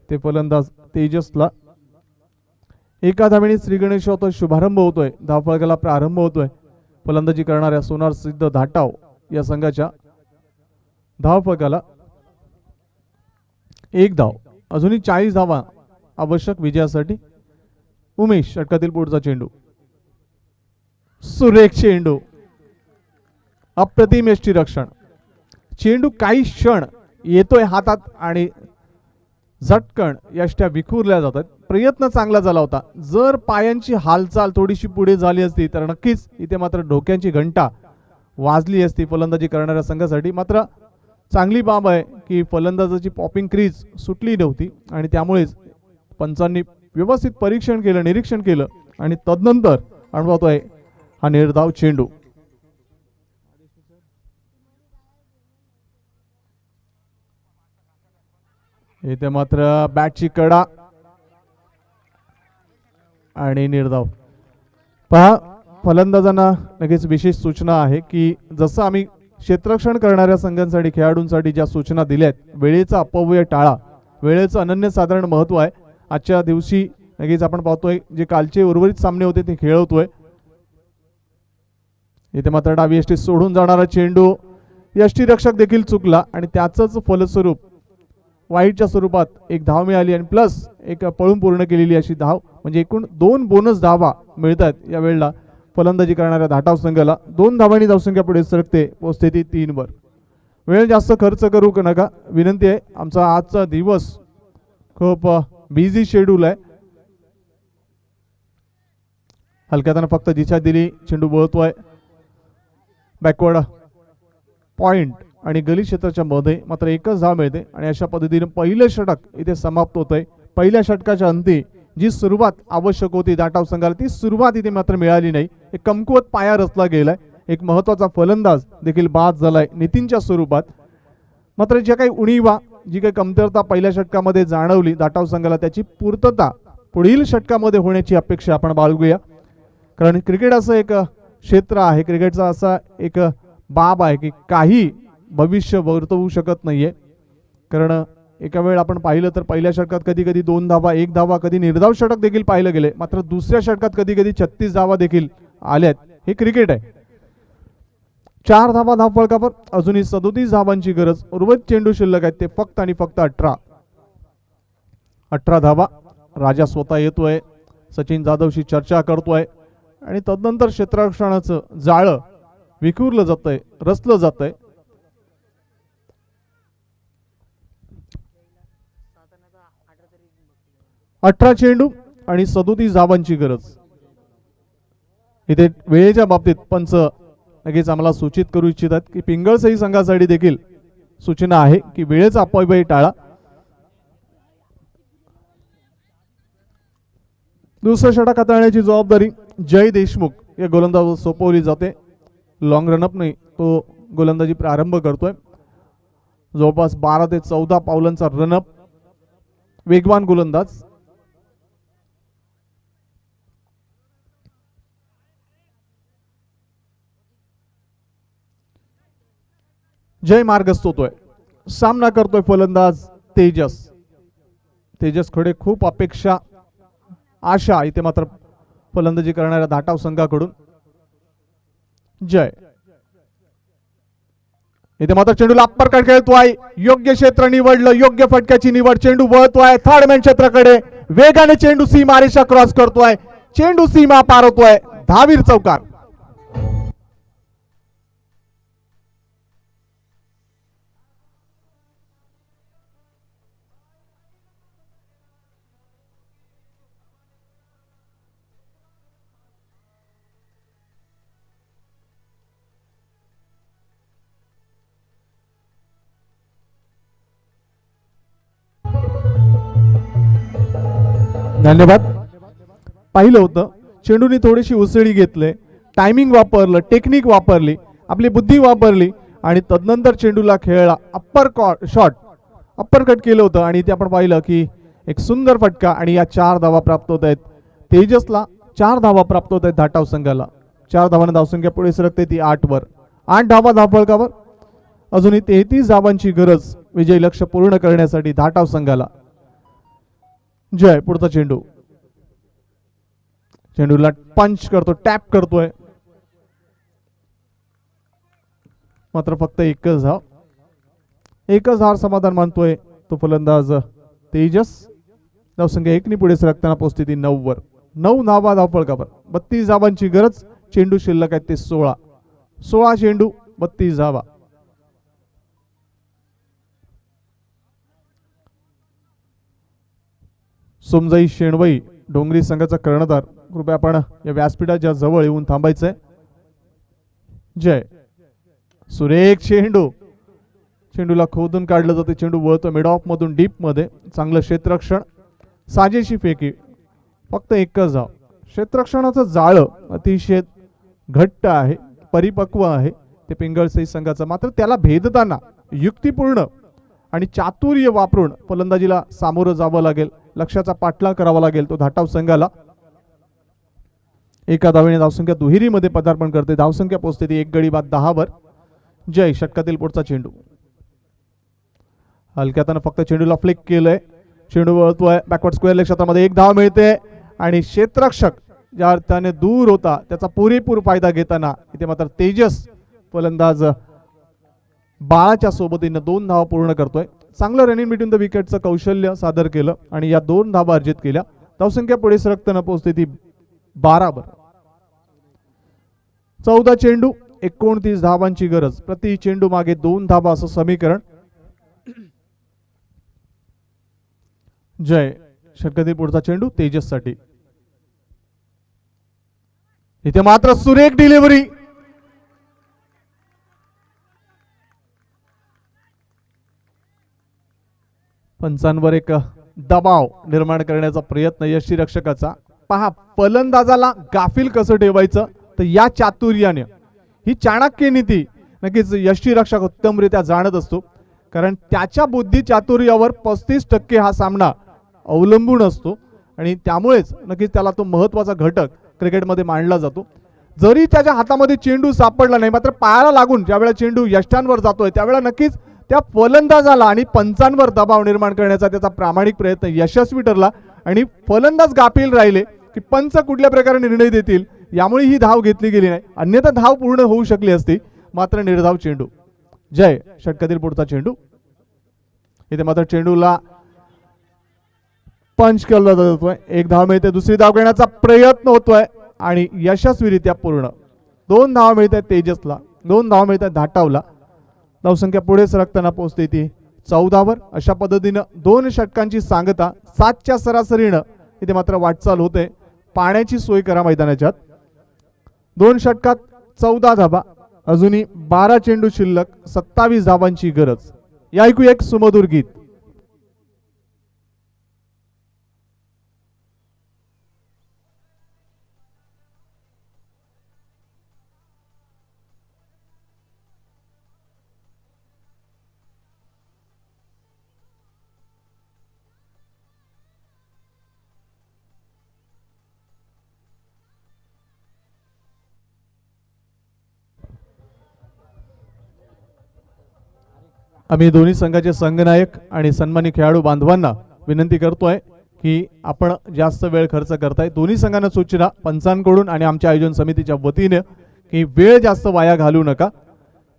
Speaker 2: ते फलंदाज तेजसला. एका धावेने श्री गणेश होतोय, शुभारंभ होतोय, धावफलकाला प्रारंभ होतोय. फलंदाजी करणाऱ्या सोनार सिद्ध धाटाव या संघाच्या धावफलकाला एक धाव. अजूनही 40 धावा आवश्यक विजयासाठी. उमेश षटकातील पुढचा चेंडू, सुरेख चेंडू, अप्रतिम यष्टीरक्षण. चेंडू काही क्षण येतोय हातात आणि झटकन यष्ट्या विखुरल्या जातात. प्रयत्न चांगला झाला होता. जर पायांची हालचाल थोडीशी पुढे झाली असती तर नक्कीच इथे मात्र डोक्याची घंटा वाजली असती फलंदाजी करणाऱ्या संघासाठी. मात्र चांगली बाब आहे की फलंदाजाची पॉपिंग क्रीज सुटली नव्हती आणि त्यामुळेच पंचांनी व्यवस्थित परीक्षण केलं, निरीक्षण केलं आणि तदनंतर अनुभवतोय हा निर्धाव चेंडू. इथे मात्र बॅटची कडा आणि निर्धाव. पहा, फलंदाजांना लगेच विशेष सूचना आहे की जसं आम्ही क्षेत्ररक्षण करणाऱ्या संघांसाठी, खेळाडूंसाठी ज्या सूचना दिल्यात, वेळेचा अपव्यय टाळा. वेळेचं अनन्यसाधारण महत्व आहे. आजच्या दिवशी लगेच आपण पाहतोय जे कालचे उर्वरित सामने होते ते खेळवतोय. इथे मात्र डावी यष्टी सोडून जाणारा चेंडू, यष्टीरक्षक देखील चुकला आणि त्याचंच फलस्वरूप वाईटच्या स्वरूपात एक धाव मिळाली आणि प्लस एक पळून पूर्ण केलेली अशी धाव, म्हणजे एकूण 2 बोनस धावा मिळतात या वेळेला फलंदाजी करणाऱ्या धाटाव संघाला. 2 धावांनी धावसंख्या पुढे सरकते, पोहोचते ती 3 वर. वेळ जास्त खर्च करू नका विनंती आहे. आमचा आजचा दिवस खूप बिझी शेड्यूल आहे. हलक्याताना फक्त दिशा दिली, चेंडू बोलतोय बॅकवर्ड पॉइंट आणि गली क्षेत्राच्या मध्ये मात्र एकच धाव मिळते आणि अशा पद्धतीने पहिलं षटक इथे समाप्त होतंय. पहिल्या षटकाच्या अंती जी सुरुवात आवश्यक होती धाटाव संघाला, ती सुरुवात इथे मात्र मिळाली नाही. एक कमकुवत पाया रचला गेलाय. एक महत्वाचा फलंदाज देखील बाद झालाय नितीनच्या स्वरूपात. मात्र ज्या काही उणीवा, जी काही कमतरता पहिल्या षटकामध्ये जाणवली धाटाव संघाला, त्याची पूर्तता पुढील षटकामध्ये होण्याची अपेक्षा आपण बाळगूया. कारण क्रिकेट असं एक क्षेत्र आहे, क्रिकेटचा असा एक बाब आहे की काही भविष्य वर्तवू शकत नाहीये. कारण एका वेळ आपण पाहिलं तर पहिल्या षटकात कधी कधी 2 धावा, 1 धावा, कधी निर्धाव षटक देखील पाहिलं गेले. मात्र दुसऱ्या षटकात कधी कधी 36 धावा देखील आल्यात. हे क्रिकेट आहे. 4 धावा धावफलकावर, अजूनही 37 धावांची गरज. उर्वरित चेंडू शिल्लक आहेत ते फक्त आणि फक्त 18 धावा. राजा स्वतः येतोय, सचिन जाधवशी चर्चा करतोय आणि तदनंतर क्षेत्ररक्षणाचं जाळं विखुरलं जातंय, रचलं जातंय. अठरा चेंडू आणि 37 धावांची गरज. इथे वेळेच्या बाबतीत पंच लगेच आम्हाला सूचित करू इच्छितात की पिंगळसई संघासाठी देखील सूचना आहे की वेळेचा अपव्यय टाळा. दुसरं षटक हाताळण्याची जबाबदारी जय देशमुख या गोलंदाजावर सोपवली जाते. लॉंग रनअपने तो गोलंदाजी प्रारंभ करतोय. जवळपास 12 ते 14 पावलांचा रनअप. वेगवान गोलंदाज. जय मार्गस्थ होतोय. सामना करतोय फलंदाज तेजस. तेजस कडे खूप अपेक्षा आशा इथे मात्र फलंदाजी करणाऱ्या धाटाव संघाकडून जय. इथे मात्र चेंडूला अप्पर कट खेळतोय, योग्य क्षेत्र निवडलं, योग्य फटक्याची निवड, चेंडू वळतोय थर्ड मॅन क्षेत्राकडे, वेगाने चेंडू सीमारेषा क्रॉस करतोय, चेंडू सीमा पार होतोय, धावीर चौकार. धन्यवाद. पाहिलं होतं चेंडूने थोडीशी उसळी घेतले, टायमिंग वापरलं, टेक्निक वापरली, आपली बुद्धी वापरली आणि तदनंतर चेंडूला खेळला, अप्पर शॉट अप्पर कट केलं होतं आणि इथे आपण पाहिलं की एक सुंदर फटका आणि या 4 धावा प्राप्त होत आहेत. तेजसला 4 धावा प्राप्त होत आहेत धाटाव संघाला. 4 धावांना धावसंख्या पुढे सरकते ती 8 वर. 8 धावा धावफलकावर, अजूनही 33 धावांची गरज विजयी लक्ष्य पूर्ण करण्यासाठी धाटाव संघाला. जय. पुढचा चेंडू, चेंडूला पंच करतो, टॅप करतोय, मात्र फक्त एकच धाव, एकच धाव समाधान मानतोय तो फलंदाज तेजस. धावसंख्या 1 ने पुढे सरकताना पोहोचते ती 9 वर. 9 धावा धावफलकावर, 32 धावांची गरज, चेंडू शिल्लक आहेत ते 16. 16 चेंडू 32 धावा. सोमजाई शेणवई डोंगरी संघाचा कर्णधार, कृपया आपण या व्यासपीठाच्या जवळ येऊन थांबायचंय. जय. सुरेख चेंडू, चेंडूला खोदून काढलं जाते, चेंडू वळतो मिड ऑफ मधून डीप मध्ये, चांगलं क्षेत्ररक्षण, साजेशी फेकी, फक्त एकच धाव. क्षेत्ररक्षणाचं जाळं अतिशय घट्ट आहे, परिपक्व आहे ते पिंगळसई संघाचं, मात्र त्याला भेदताना युक्तिपूर्ण आणि चातुर्य वापरून फलंदाजीला सामोरं जावं लागेल, लक्ष्याचा पाठलाग करावा लागेल तो धाटाव संघाला. एका धावेने धावसंख्या दुहेरीमध्ये पदार्पण करते, धावसंख्या पोहोचते ती 1 गडी बाद 10 वर. जय. षटकातील पुढचा चेंडू, हलक्यातानं फक्त चेंडूला फ्लिक केलंय, चेंडू वळतोय बॅकवर्ड स्क्वेअर लेग क्षेत्रामध्ये, 1 धाव मिळते आणि क्षेत्ररक्षक ज्या अर्थाने दूर होता त्याचा पुरेपूर फायदा घेताना इथे मात्र तेजस फलंदाज बाळाच्या सोबतीनं 2 धावा पूर्ण करतोय. चांगलं रनिंग बिटवीन द विकेटचं कौशल्य सादर केलं आणि या 2 धावा अर्जित केल्या. धावसंख्या पुढे सरकताना पोहोचते ती 12 वर. 14 चेंडू 29 धावांची गरज, प्रति चेंडू मागे 2 धावा असं समीकरण. जय. षटकातील पुढचा चेंडू तेजस साठी. इथे मात्र सुरेख डिलिव्हरी, पंचांवर एक दबाव निर्माण करण्याचा प्रयत्न यष्टीरक्षकाचा. पहा फलंदाजाला गाफील कसं ठेवायचं, तर या चातुर्याने, ही चाणक्य नीती नक्कीच यष्टीरक्षक उत्तमरित्या जाणत असतो, कारण त्याच्या बुद्धी चातुर्यावर 35% हा सामना अवलंबून असतो आणि त्यामुळेच नक्कीच त्याला तो महत्त्वाचा घटक क्रिकेटमध्ये मानला जातो. जरी त्याच्या हातामध्ये चेंडू सापडला नाही, मात्र पायाला लागून ज्यावेळेला चेंडू यष्टांवर जातोय त्यावेळेला नक्कीच त्या फलंदाजाला आणि पंचांवर दबाव निर्माण करण्याचा त्याचा प्रामाणिक प्रयत्न यशस्वी ठरला आणि फलंदाज गाफील राहिले की पंच कुठल्या प्रकारे निर्णय देतील यामुळे ही धाव घेतली गेली नाही, अन्यथा धाव पूर्ण होऊ शकली असती, मात्र निर्धाव चेंडू. जय. षटकातील पुढचा चेंडू, इथे मात्र चेंडूला पंच केला जातोय, 1 धाव मिळते, दुसरी धाव घेण्याचा प्रयत्न होतोय आणि यशस्वीरित्या पूर्ण. 2 धाव मिळतात तेजसला, 2 धाव मिळतात धाटावला. धावसंख्या पुढे सरकताना पोहोचते ती 14 वर. अशा पद्धतीनं 2 षटकांची सांगता 7च्या सरासरीनं इथे मात्र वाटचाल होते. पाण्याची सोय करा मैदानाच्यात. 2 षटकात 14 धावा, अजूनही 12 चेंडू शिल्लक, 27 धावांची गरज. या ऐकू एक सुमधुर गीत. आम्ही दोन्ही संघाचे संघनायक आणि सन्मानी खेळाडू बांधवांना विनंती करतोय की आपण जास्त वेळ खर्च करताय. दोन्ही संघांना सूचना पंचांकडून आणि आमच्या आयोजन समितीच्या वतीने की वेळ जास्त वाया घालवू नका.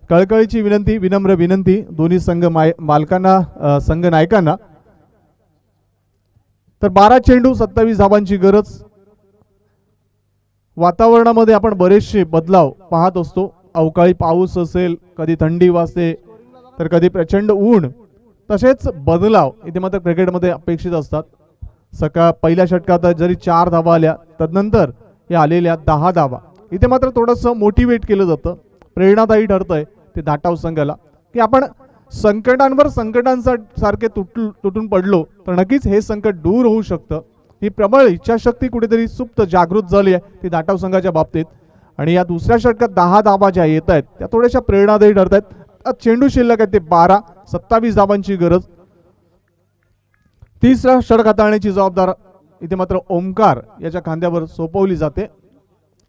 Speaker 2: कळकळीची विनंती, विनम्र विनंती दोन्ही संघ मालकांना, संघ नायकांना. तर 12 चेंडू 27 धावांची गरज. वातावरणामध्ये आपण बरेचसे बदलाव पाहत असतो. अवकाळी पाऊस असेल, कधी थंडी वाजते, तर कधी प्रचंड ऊन. तसेच बदलाव इथे मात्र क्रिकेटमध्ये अपेक्षित असतात. पहिल्या षटकात जरी 4 धावा आल्या, तदनंतर या आलेल्या 10 धावा इथे मात्र थोडंसं मोटिवेट केलं जातं. प्रेरणादायी ठरतंय ते धाटाव संघाला की आपण संकटांवर संकटांसारखे तुटून पडलो तर नक्कीच हे संकट दूर होऊ शकतं. ही प्रबळ इच्छाशक्ती कुठेतरी सुप्त जागृत झाली आहे ती धाटाव संघाच्या बाबतीत. आणि या दुसऱ्या षटकात 10 धावा ज्या येत आहेत त्या थोड्याशा प्रेरणादायी ठरत आहेत. चेंडू शिल्लक आहे ते 12, 27 धावांची गरज. तिसरा षटक हाताळण्याची जबाबदार इथे मात्र ओमकार याच्या खांद्यावर सोपवली जाते.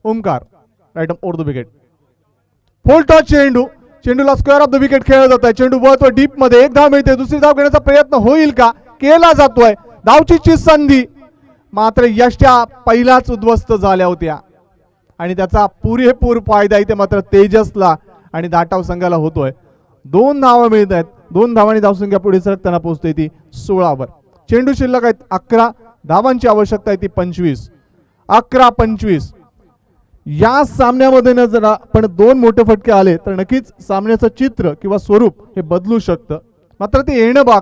Speaker 2: Omkar right over the wicket. Full toss चेंडू, चेंडूला स्क्वेअर ऑफ द विकेट खेळला जात आहे. चेंडू वळतोय डीप मध्ये, एक धाव मिळते. दुसरी धाव घेण्याचा प्रयत्न होईल का, केला जातोय. धावचीची संधी मात्र यष्ट्या पहिलाच उद्ध्वस्त झाल्या होत्या आणि त्याचा पुरेपूर फायदा इथे मात्र तेजसला आणि धाटाव संघाला होतोय. 2 धावा मिळत आहेत. 2 धावांनी धावसंख्या पुढे सरकताना पोहोचते ती 16 वर. चेंडू शिल्लक आहेत 11, धावांची आवश्यकता आहे ती 25. 11-25. या सामन्यामध्ये न जर आपण 2 मोठे फटके आले तर नक्कीच सामन्याचं चित्र किंवा स्वरूप हे बदलू शकतं. मात्र ते येणं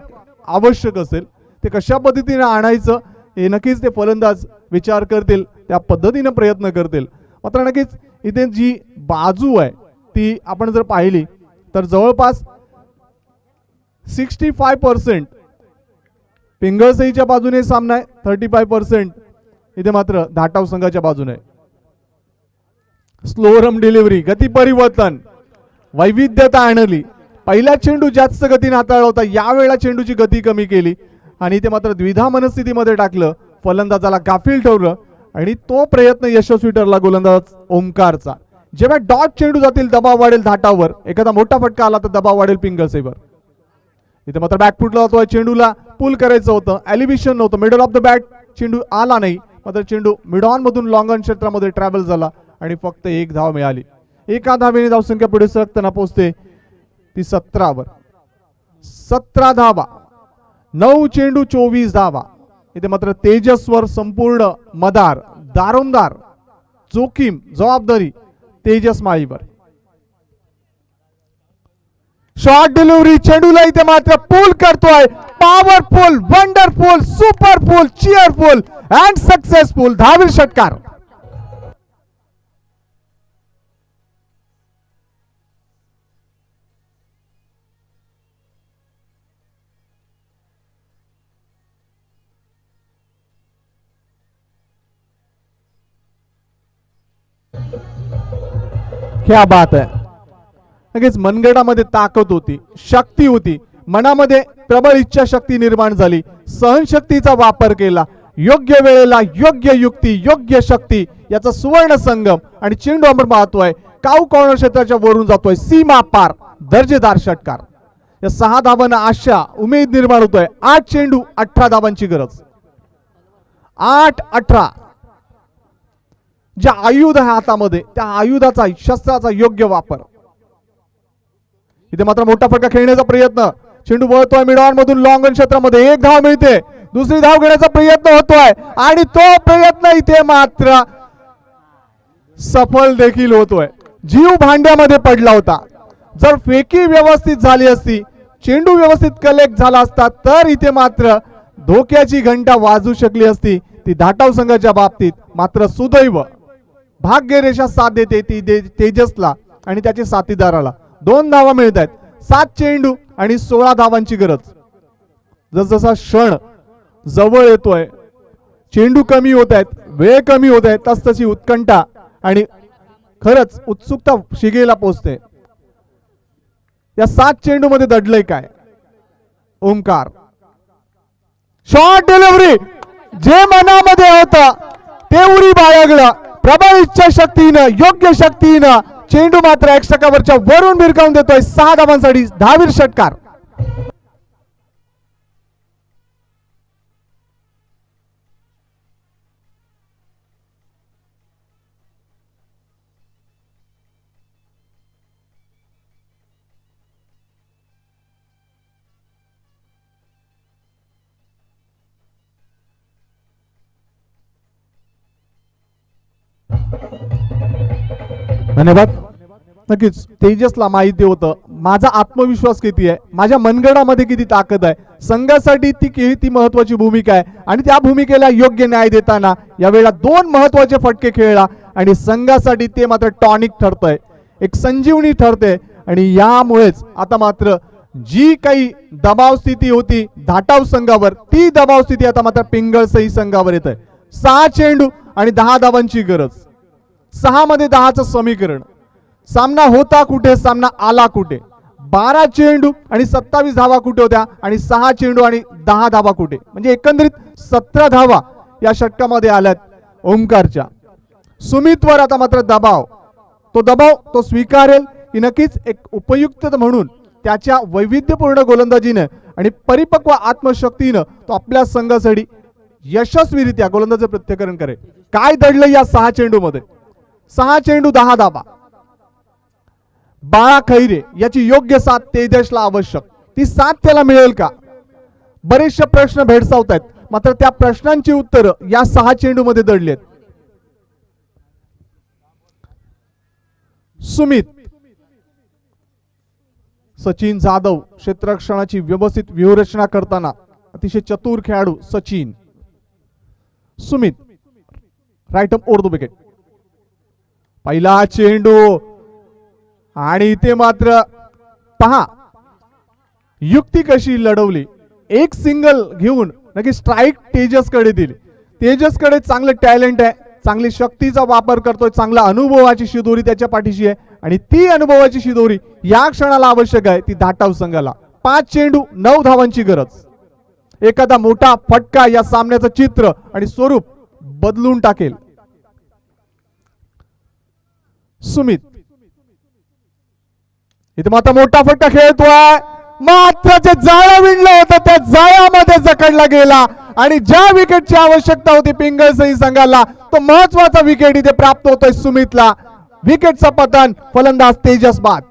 Speaker 2: आवश्यक असेल. ते कशा पद्धतीने आणायचं हे नक्कीच ते फलंदाज विचार करतील, त्या पद्धतीने प्रयत्न करतील. मात्र नक्कीच इथे जी बाजू आहे ती आपण जर पाहिली तर जवळपास 65% पिंगळसईच्या बाजूने सामना आहे, 35% इथे मात्र धाटाव संघाच्या बाजूने. स्लोरम डिलिव्हरी, गती परिवर्तन, वैविध्यता आणली. पहिला चेंडू जास्त गतीने हाताळला होता, यावेळेला चेंडूची गती कमी केली आणि ते मात्र द्विधा मनस्थितीमध्ये टाकलं. फलंदाजाला गाफील ठेवलं आणि तो प्रयत्न यशस्वी ठरला गोलंदाज ओमकारचा. जेव्हा डॉट चेंडू जातील दबाव वाढेल धाटावर, एखादा मोठा फटका आला तर दबाव वाढेल पिंगळसेवर. इथे मात्र बॅकफुटला होतोय, चेंडूला पुल करायचं होतं, एलिव्हेशन नव्हतं, मिडल ऑफ द बॅट चेंडू आला नाही. मात्र चेंडू मिड ऑन मधून लॉंग ऑन क्षेत्रामध्ये ट्रॅव्हल झाला आणि फक्त 1 धाव मिळाली. एका धावेने धावसंख्या पुढे सरकताना पोहोचते ती 17 वर. 17 धावा, 9 चेंडू 24 धावा. इथे मात्र तेजसवर संपूर्ण मदार, दारोमदार, जोखीम, जबाबदारी तेजस माळीवर. शॉर्ट डिलिव्हरी, चेंडूला इथे मात्र पूल करतोय. Powerful, wonderful, superful, cheerful and successful धावीर षटकार. क्या बात आहे. नक्कीच मनगटामध्ये ताकद होती, शक्ती होती, मनामध्ये प्रबळ इच्छा शक्ती निर्माण झाली, सहनशक्तीचा वापर केला. योग्य वेळेला योग्य युक्ती, योग्य शक्ती याचा सुवर्ण संगम. आणि चेंडू आपण पाहतोय काऊ कॉर्नर क्षेत्राच्या वरून जातोय, सीमा पार, दर्जेदार षटकार. या 6 धावांना आशा, उमेद निर्माण होतोय. 8 चेंडू 18 धावांची गरज. 8-18. ज्या आयुध आहे हातामध्ये त्या आयुधाचा, शस्त्राचा योग्य वापर. इथे मात्र मोठा फटका खेळण्याचा प्रयत्न, चेंडू वळतोय मिड ऑन मधून लॉंग ऑन क्षेत्रामध्ये, 1 धाव मिळते. दुसरी धाव घेण्याचा प्रयत्न होतोय आणि तो प्रयत्न इथे मात्र सफल देखील होतोय. जीव भांड्यामध्ये पडला होता. जर फेकी व्यवस्थित झाली असती, चेंडू व्यवस्थित कलेक्ट झाला असता तर इथे मात्र धोक्याची घंटा वाजू शकली असती ती धाटाव संघाच्या बाबतीत. मात्र सुदैव, भाग्यरेषा साथ देते ती तेजसला आणि त्याच्या साथीदाराला. 2 धावा मिळत आहेत. 7 चेंडू आणि 16 धावांची गरज. जसजसा क्षण जवळ येतोय, चेंडू कमी होत आहेत, वेळ कमी होत आहे, तसतशी उत्कंठा आणि खरंच उत्सुकता शिगेला पोहोचते. या 7 चेंडू मध्ये दडलंय काय ओमकार. शॉर्ट डिलिव्हरी, जे मनामध्ये होतं ते उरी बाळगलं. प्रबळ इच्छा शक्तीनं, योग्य शक्तीनं चेंडू मात्र एक्स्ट्रा वरून भिरकावून देतोय. 6 धावांसाठी धावीर षटकार. धन्यवाद. नक्कीच तेजसला माहिती होतं माझा आत्मविश्वास किती आहे, माझ्या मनगडामध्ये किती ताकद आहे, संघासाठी ती किती महत्वाची भूमिका आहे आणि त्या भूमिकेला योग्य न्याय देताना यावेळेला 2 महत्वाचे फटके खेळला आणि संघासाठी ते मात्र टॉनिक ठरतंय, एक संजीवनी ठरते. आणि यामुळेच आता मात्र जी काही दबाव स्थिती होती धाटाव संघावर ती दबाव स्थिती आता मात्र पिंगळसई संघावर येत आहे. 6 चेंडू आणि 10 धावांची गरज, 6 मध्ये 10चं समीकरण. सामना होता कुठे, सामना आला कुठे. 12 चेंडू आणि 27 धावा कुठे होत्या आणि 6 चेंडू आणि 10 धावा कुठे, म्हणजे एकंदरीत 17 धावा या षटकामध्ये आल्यात ओमकारच्या. सुमितवर आता मात्र दबाव तो स्वीकारेल की नक्कीच एक उपयुक्त म्हणून त्याच्या वैविध्यपूर्ण गोलंदाजीने आणि परिपक्व आत्मशक्तीनं तो आपल्या संघासाठी यशस्वीरित्या गोलंदाजी प्रत्येकरण करेल. काय दडलं या 6 चेंडू मध्ये, 6 चेंडू 10 धावा. बाळा खैरे याची योग्य साथ तेजसला आवश्यक, ती साथ त्याला मिळेल का, बरेचसे प्रश्न भेडसावत आहेत. मात्र त्या प्रश्नांची उत्तरं या 6 चेंडू मध्ये दडली आहेत. सुमित, सचिन जाधव क्षेत्ररक्षणाची व्यवस्थित व्यूहरचना करताना अतिशय चतुर खेळाडू Sachin. Sumit right up over the wicket. पहिला चेंडू आणि इथे मात्र पहा युक्ती कशी लढवली, एक सिंगल घेऊन नक्की स्ट्राईक तेजसकडे दिली. तेजसकडे चांगलं टॅलेंट आहे, चांगली शक्तीचा वापर करतोय, चांगला अनुभवाची शिदोरी त्याच्या पाठीशी आहे आणि ती अनुभवाची शिदोरी या क्षणाला आवश्यक आहे ती धाटाव संघाला. 5 चेंडू 9 धावांची गरज. एखादा मोठा फटका या सामन्याचं चित्र आणि स्वरूप बदलून टाकेल. सुमित इथे मात्र मोठा फटका खेळतोय, मात्र जे जाळं विणलं होतं त्या जाळ्यामध्ये जखडला गेला आणि ज्या विकेटची आवश्यकता होती पिंगळसई संघाला तो महत्वाचा विकेट इथे प्राप्त होतोय सुमितला. विकेटचा पतन, फलंदाज तेजस बाद.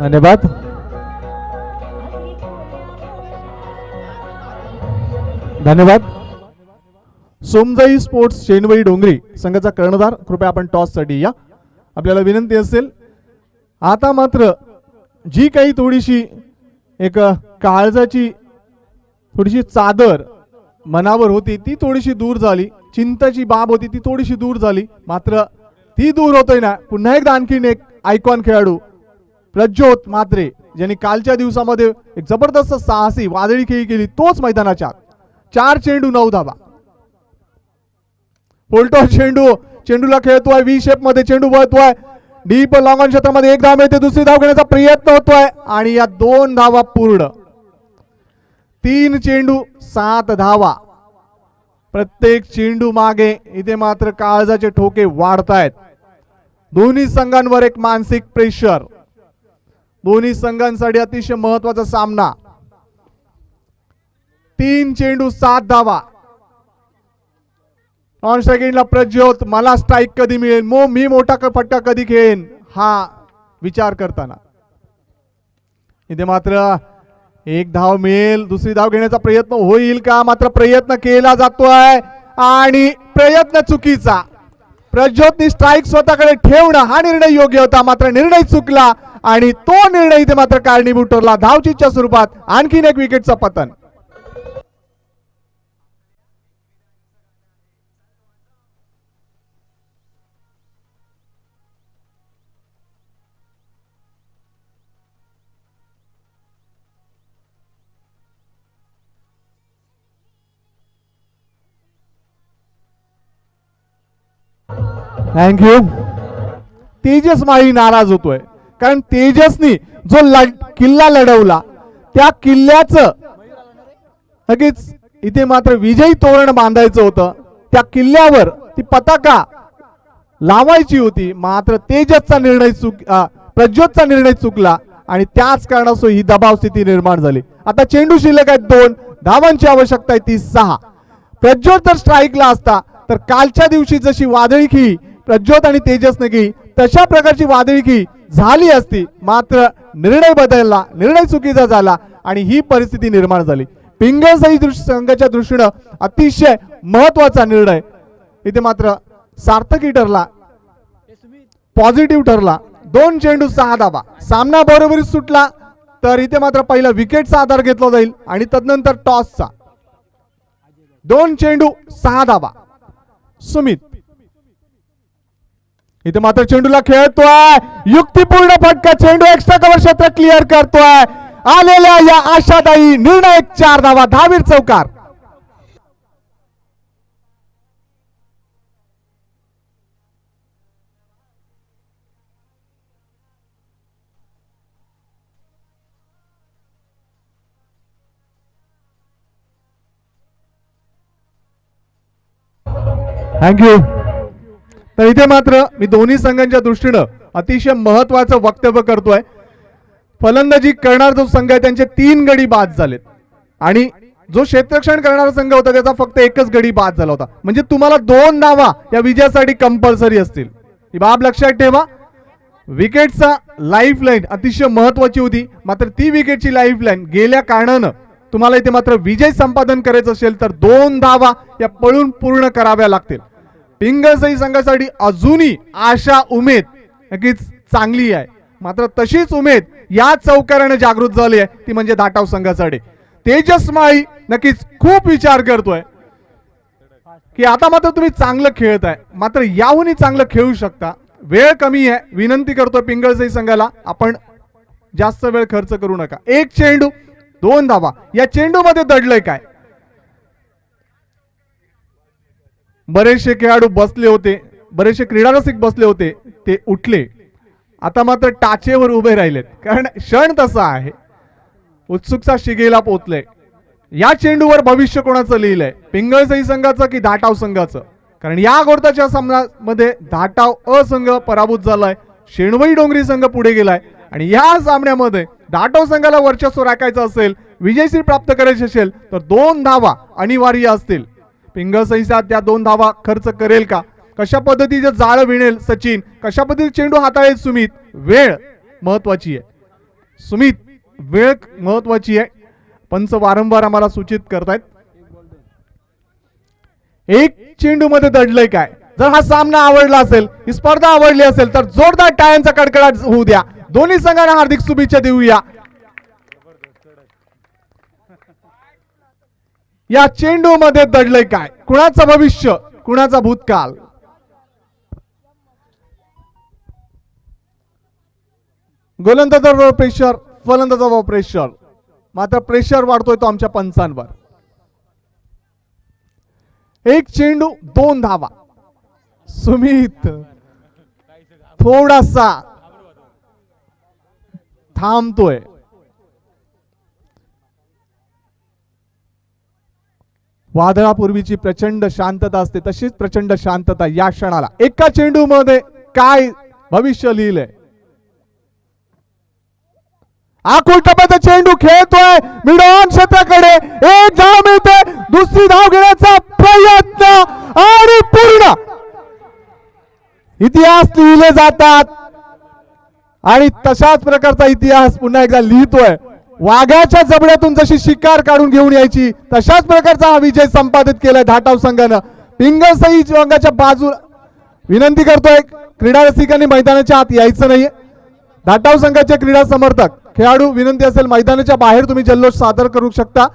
Speaker 2: धन्यवाद. धन्यवाद. सोमजाई स्पोर्ट्स शेनवई डोंगरी संघाचा कर्णधार कृपया आपण टॉस साठी या. आपल्याला विनंती असेल आता मात्र जी काही थोडीशी एक काळजाची थोडीशी चादर मनावर होती ती थोडीशी दूर झाली, चिंताची बाब होती ती थोडीशी दूर झाली. मात्र ती दूर होतोय ना पुन्हा एकदा आणखीन एक आयकॉन खेळाडू प्रज्योत म्हात्रे ज्यांनी कालच्या दिवसामध्ये एक जबरदस्त साहसी वादळी खेळी केली तोच मैदानाच्या 4 चेंडू 9 धावा. पोल्टो चेंडूला खेळतोय, व्ही शेप मध्ये चेंडू वळतोय, डीप लॉंग ऑन क्षेत्रामध्ये 1 धाव मिळते, दुसरी धाव घेण्याचा प्रयत्न होतोय आणि या 2 धावा पूर्ण. 3 चेंडू 7 धावा. प्रत्येक चेंडू मागे इथे मात्र काळजाचे ठोके वाढतायत. दोन्ही संघांवर एक मानसिक प्रेशर, दोन्ही संघांसाठी अतिशय महत्वाचा सामना. 3 चेंडू 7 धावा. ऑन स्ट्राइकिंगला प्रज्योत, मला स्ट्राइक कधी मिळेल, मी मोठा फटका कधी खेळेन हा विचार करताना इथे मात्र 1 धाव मिळेल, दुसरी धाव घेण्याचा प्रयत्न होईल का, मात्र प्रयत्न केला जातोय आणि प्रयत्न चुकीचा. प्रज्योतनी स्ट्राइक स्वतःकडे ठेवणं हा निर्णय योग्य होता, मात्र निर्णय चुकला आणि तो निर्णय इथे मात्र कारणीभूत ठरला. धावचीच्या स्वरूपात आणखीन एक विकेटचं पतन. थँक्यू. तेजस माळी नाराज होतोय कारण तेजसनी जो किल्ला लढवला त्या किल्ल्याचं नक्कीच इथे मात्र विजयी तोरण बांधायचं होतं, त्या किल्ल्यावर ती पताका लावायची होती, मात्र तेजसचा निर्णय प्रज्योतचा निर्णय चुकला
Speaker 3: आणि त्याच कारणास्तव ही दबाव स्थिती निर्माण झाली. आता चेंडू शिल्लक आहेत 2, धावांची आवश्यकता आहे ती 6. प्रज्योत जर स्ट्राईकला असता तर कालच्या दिवशी जशी वादळी खेळी प्रज्योत आणि तेजसने खेळी तशा प्रकारची वादळी खेळी झाली असती, मात्र निर्णय बदलला, निर्णय चुकीचा झाला आणि ही परिस्थिती निर्माण झाली. पिंगळसई संघाच्या दृष्टीनं अतिशय महत्वाचा निर्णय इथे मात्र सार्थकी ठरला, पॉझिटिव्ह ठरला. 2 चेंडू 6 धावा. सामना बरोबरीत सुटला तर इथे मात्र पहिला विकेटचा आधार घेतला जाईल आणि तदनंतर टॉसचा. 2 चेंडू 6 धावा. सुमित इथे मात्र चेंडूला खेळतोय, युक्तिपूर्ण फटका, चेंडू एक्स्ट्रा कव्हर क्षेत्र क्लिअर करतोय. आलेल्या या आशादायी निर्णायक 4 धावा, धावीर चौकार. थँक्यू. तर इथे मात्र मी दोन्ही संघांच्या दृष्टीनं अतिशय महत्वाचं वक्तव्य करतोय. फलंदाजी करणार जो संघ आहे त्यांचे 3 गडी बाद झालेत आणि जो क्षेत्ररक्षण करणारा संघ होता त्याचा फक्त 1च गडी बाद झाला होता. म्हणजे तुम्हाला 2 धावा या विजयासाठी कंपल्सरी असतील. ही बाब लक्षात ठेवा. विकेटचा लाईफलाईन अतिशय महत्वाची होती, मात्र ती विकेटची लाईफलाईन गेल्या कारणानं तुम्हाला इथे मात्र विजय संपादन करायचं असेल तर 2 धावा या पळून पूर्ण कराव्या लागतील. पिंगळसई संघासाठी अजूनही आशा उमेद नक्कीच चांगली आहे, मात्र तशीच उमेद या चौकाराने जागृत झाली आहे, ती म्हणजे धाटाव संघासाठी. तेजस माळी नक्कीच खूप विचार करतोय की आता मात्र तुम्ही चांगलं खेळताय, मात्र याहूनही चांगलं खेळू शकता. वेळ कमी आहे, विनंती करतोय पिंगळसई संघाला आपण जास्त वेळ खर्च करू नका. 1 चेंडू 2 धावा. या चेंडू मध्ये दडलंय काय? बरेचसे खेळाडू बसले होते, बरेचसे क्रीडा रसिक बसले होते, ते उठले. आता मात्र टाचेवर उभे राहिलेत, कारण क्षण तसा आहे. उत्सुकता शिगेला पोहोचले. या चेंडूवर भविष्य कोणाचं लिहिलंय, पिंगळसई संघाचं की धाटाव संघाचं? कारण या गोरताच्या सामन्यामध्ये धाटाव असंघ पराभूत झालाय, शेणवई डोंगरी संघ पुढे गेलाय आणि या सामन्यामध्ये धाटाव संघाला वर्चस्व राखायचं असेल, विजयश्री प्राप्त करायची असेल तर 2 धावा अनिवार्य असतील. पिंगळसईचा त्या 2 धावा खर्च करेल का? कशा पद्धतीचे जाळ विणेल सचिन, कशा पद्धतीने चेंडू हाताळेल सुमित? वेळ महत्वाची आहे सुमित, वेळ महत्वाची आहे. पंच वारंवार आम्हाला सूचित करतायत. 1 चेंडू मध्ये दडलंय काय? जर हा सामना आवडला असेल, ही स्पर्धा आवडली असेल तर जोरदार टाळ्यांचा कडकडाट होऊ द्या. दोन्ही संघांना हार्दिक शुभेच्छा देऊया. या चेंडू मध्ये दडलंय काय? कुणाचं भविष्य, कुणाचा भूतकाळ? गोलंदाजावर प्रेशर, फलंदाजावर प्रेशर, मात्र प्रेशर वाढतोय तो आमच्या पंचांवर. 1 चेंडू 2 धावा. सुमित थोडासा थांबतोय. वादळापूर्वीची प्रचंड शांतता असते, तशीच प्रचंड शांतता या क्षणाला. एका चेंडू मध्ये काय भविष्य लिहिलंय? आकुल टप्प्याचा चेंडू खेळतोय मिडऑन क्षेत्राकडे. 1 धाव मिळते, दुसरी धाव घेण्याचा प्रयत्न आणि पूर्ण. इतिहास लिहिले जातात आणि तशाच प्रकारचा इतिहास पुन्हा एकदा लिहितोय. वाघाच्या जबड्यातून जशी शिकार काढून घेऊन यायची तशाच प्रकारचा हा विजय संपादित केलाय धाटाव संघानं. पिंगळसई संघाच्या बाजू विनंती करतोय, क्रीडा रसिकांनी मैदानाच्या आत यायचं नाहीये. धाटाव संघाचे क्रीडा समर्थक खेळाडू विनंती असेल मैदानाच्या बाहेर तुम्ही जल्लोष सादर करू शकता.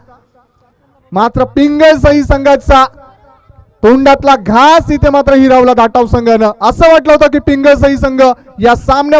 Speaker 3: मात्र पिंगळसई संघाचा तोंडातला घास इथे मात्र हिरावला धाटाव संघानं. असं वाटलं होतं की पिंगळसई संघ या सामन्या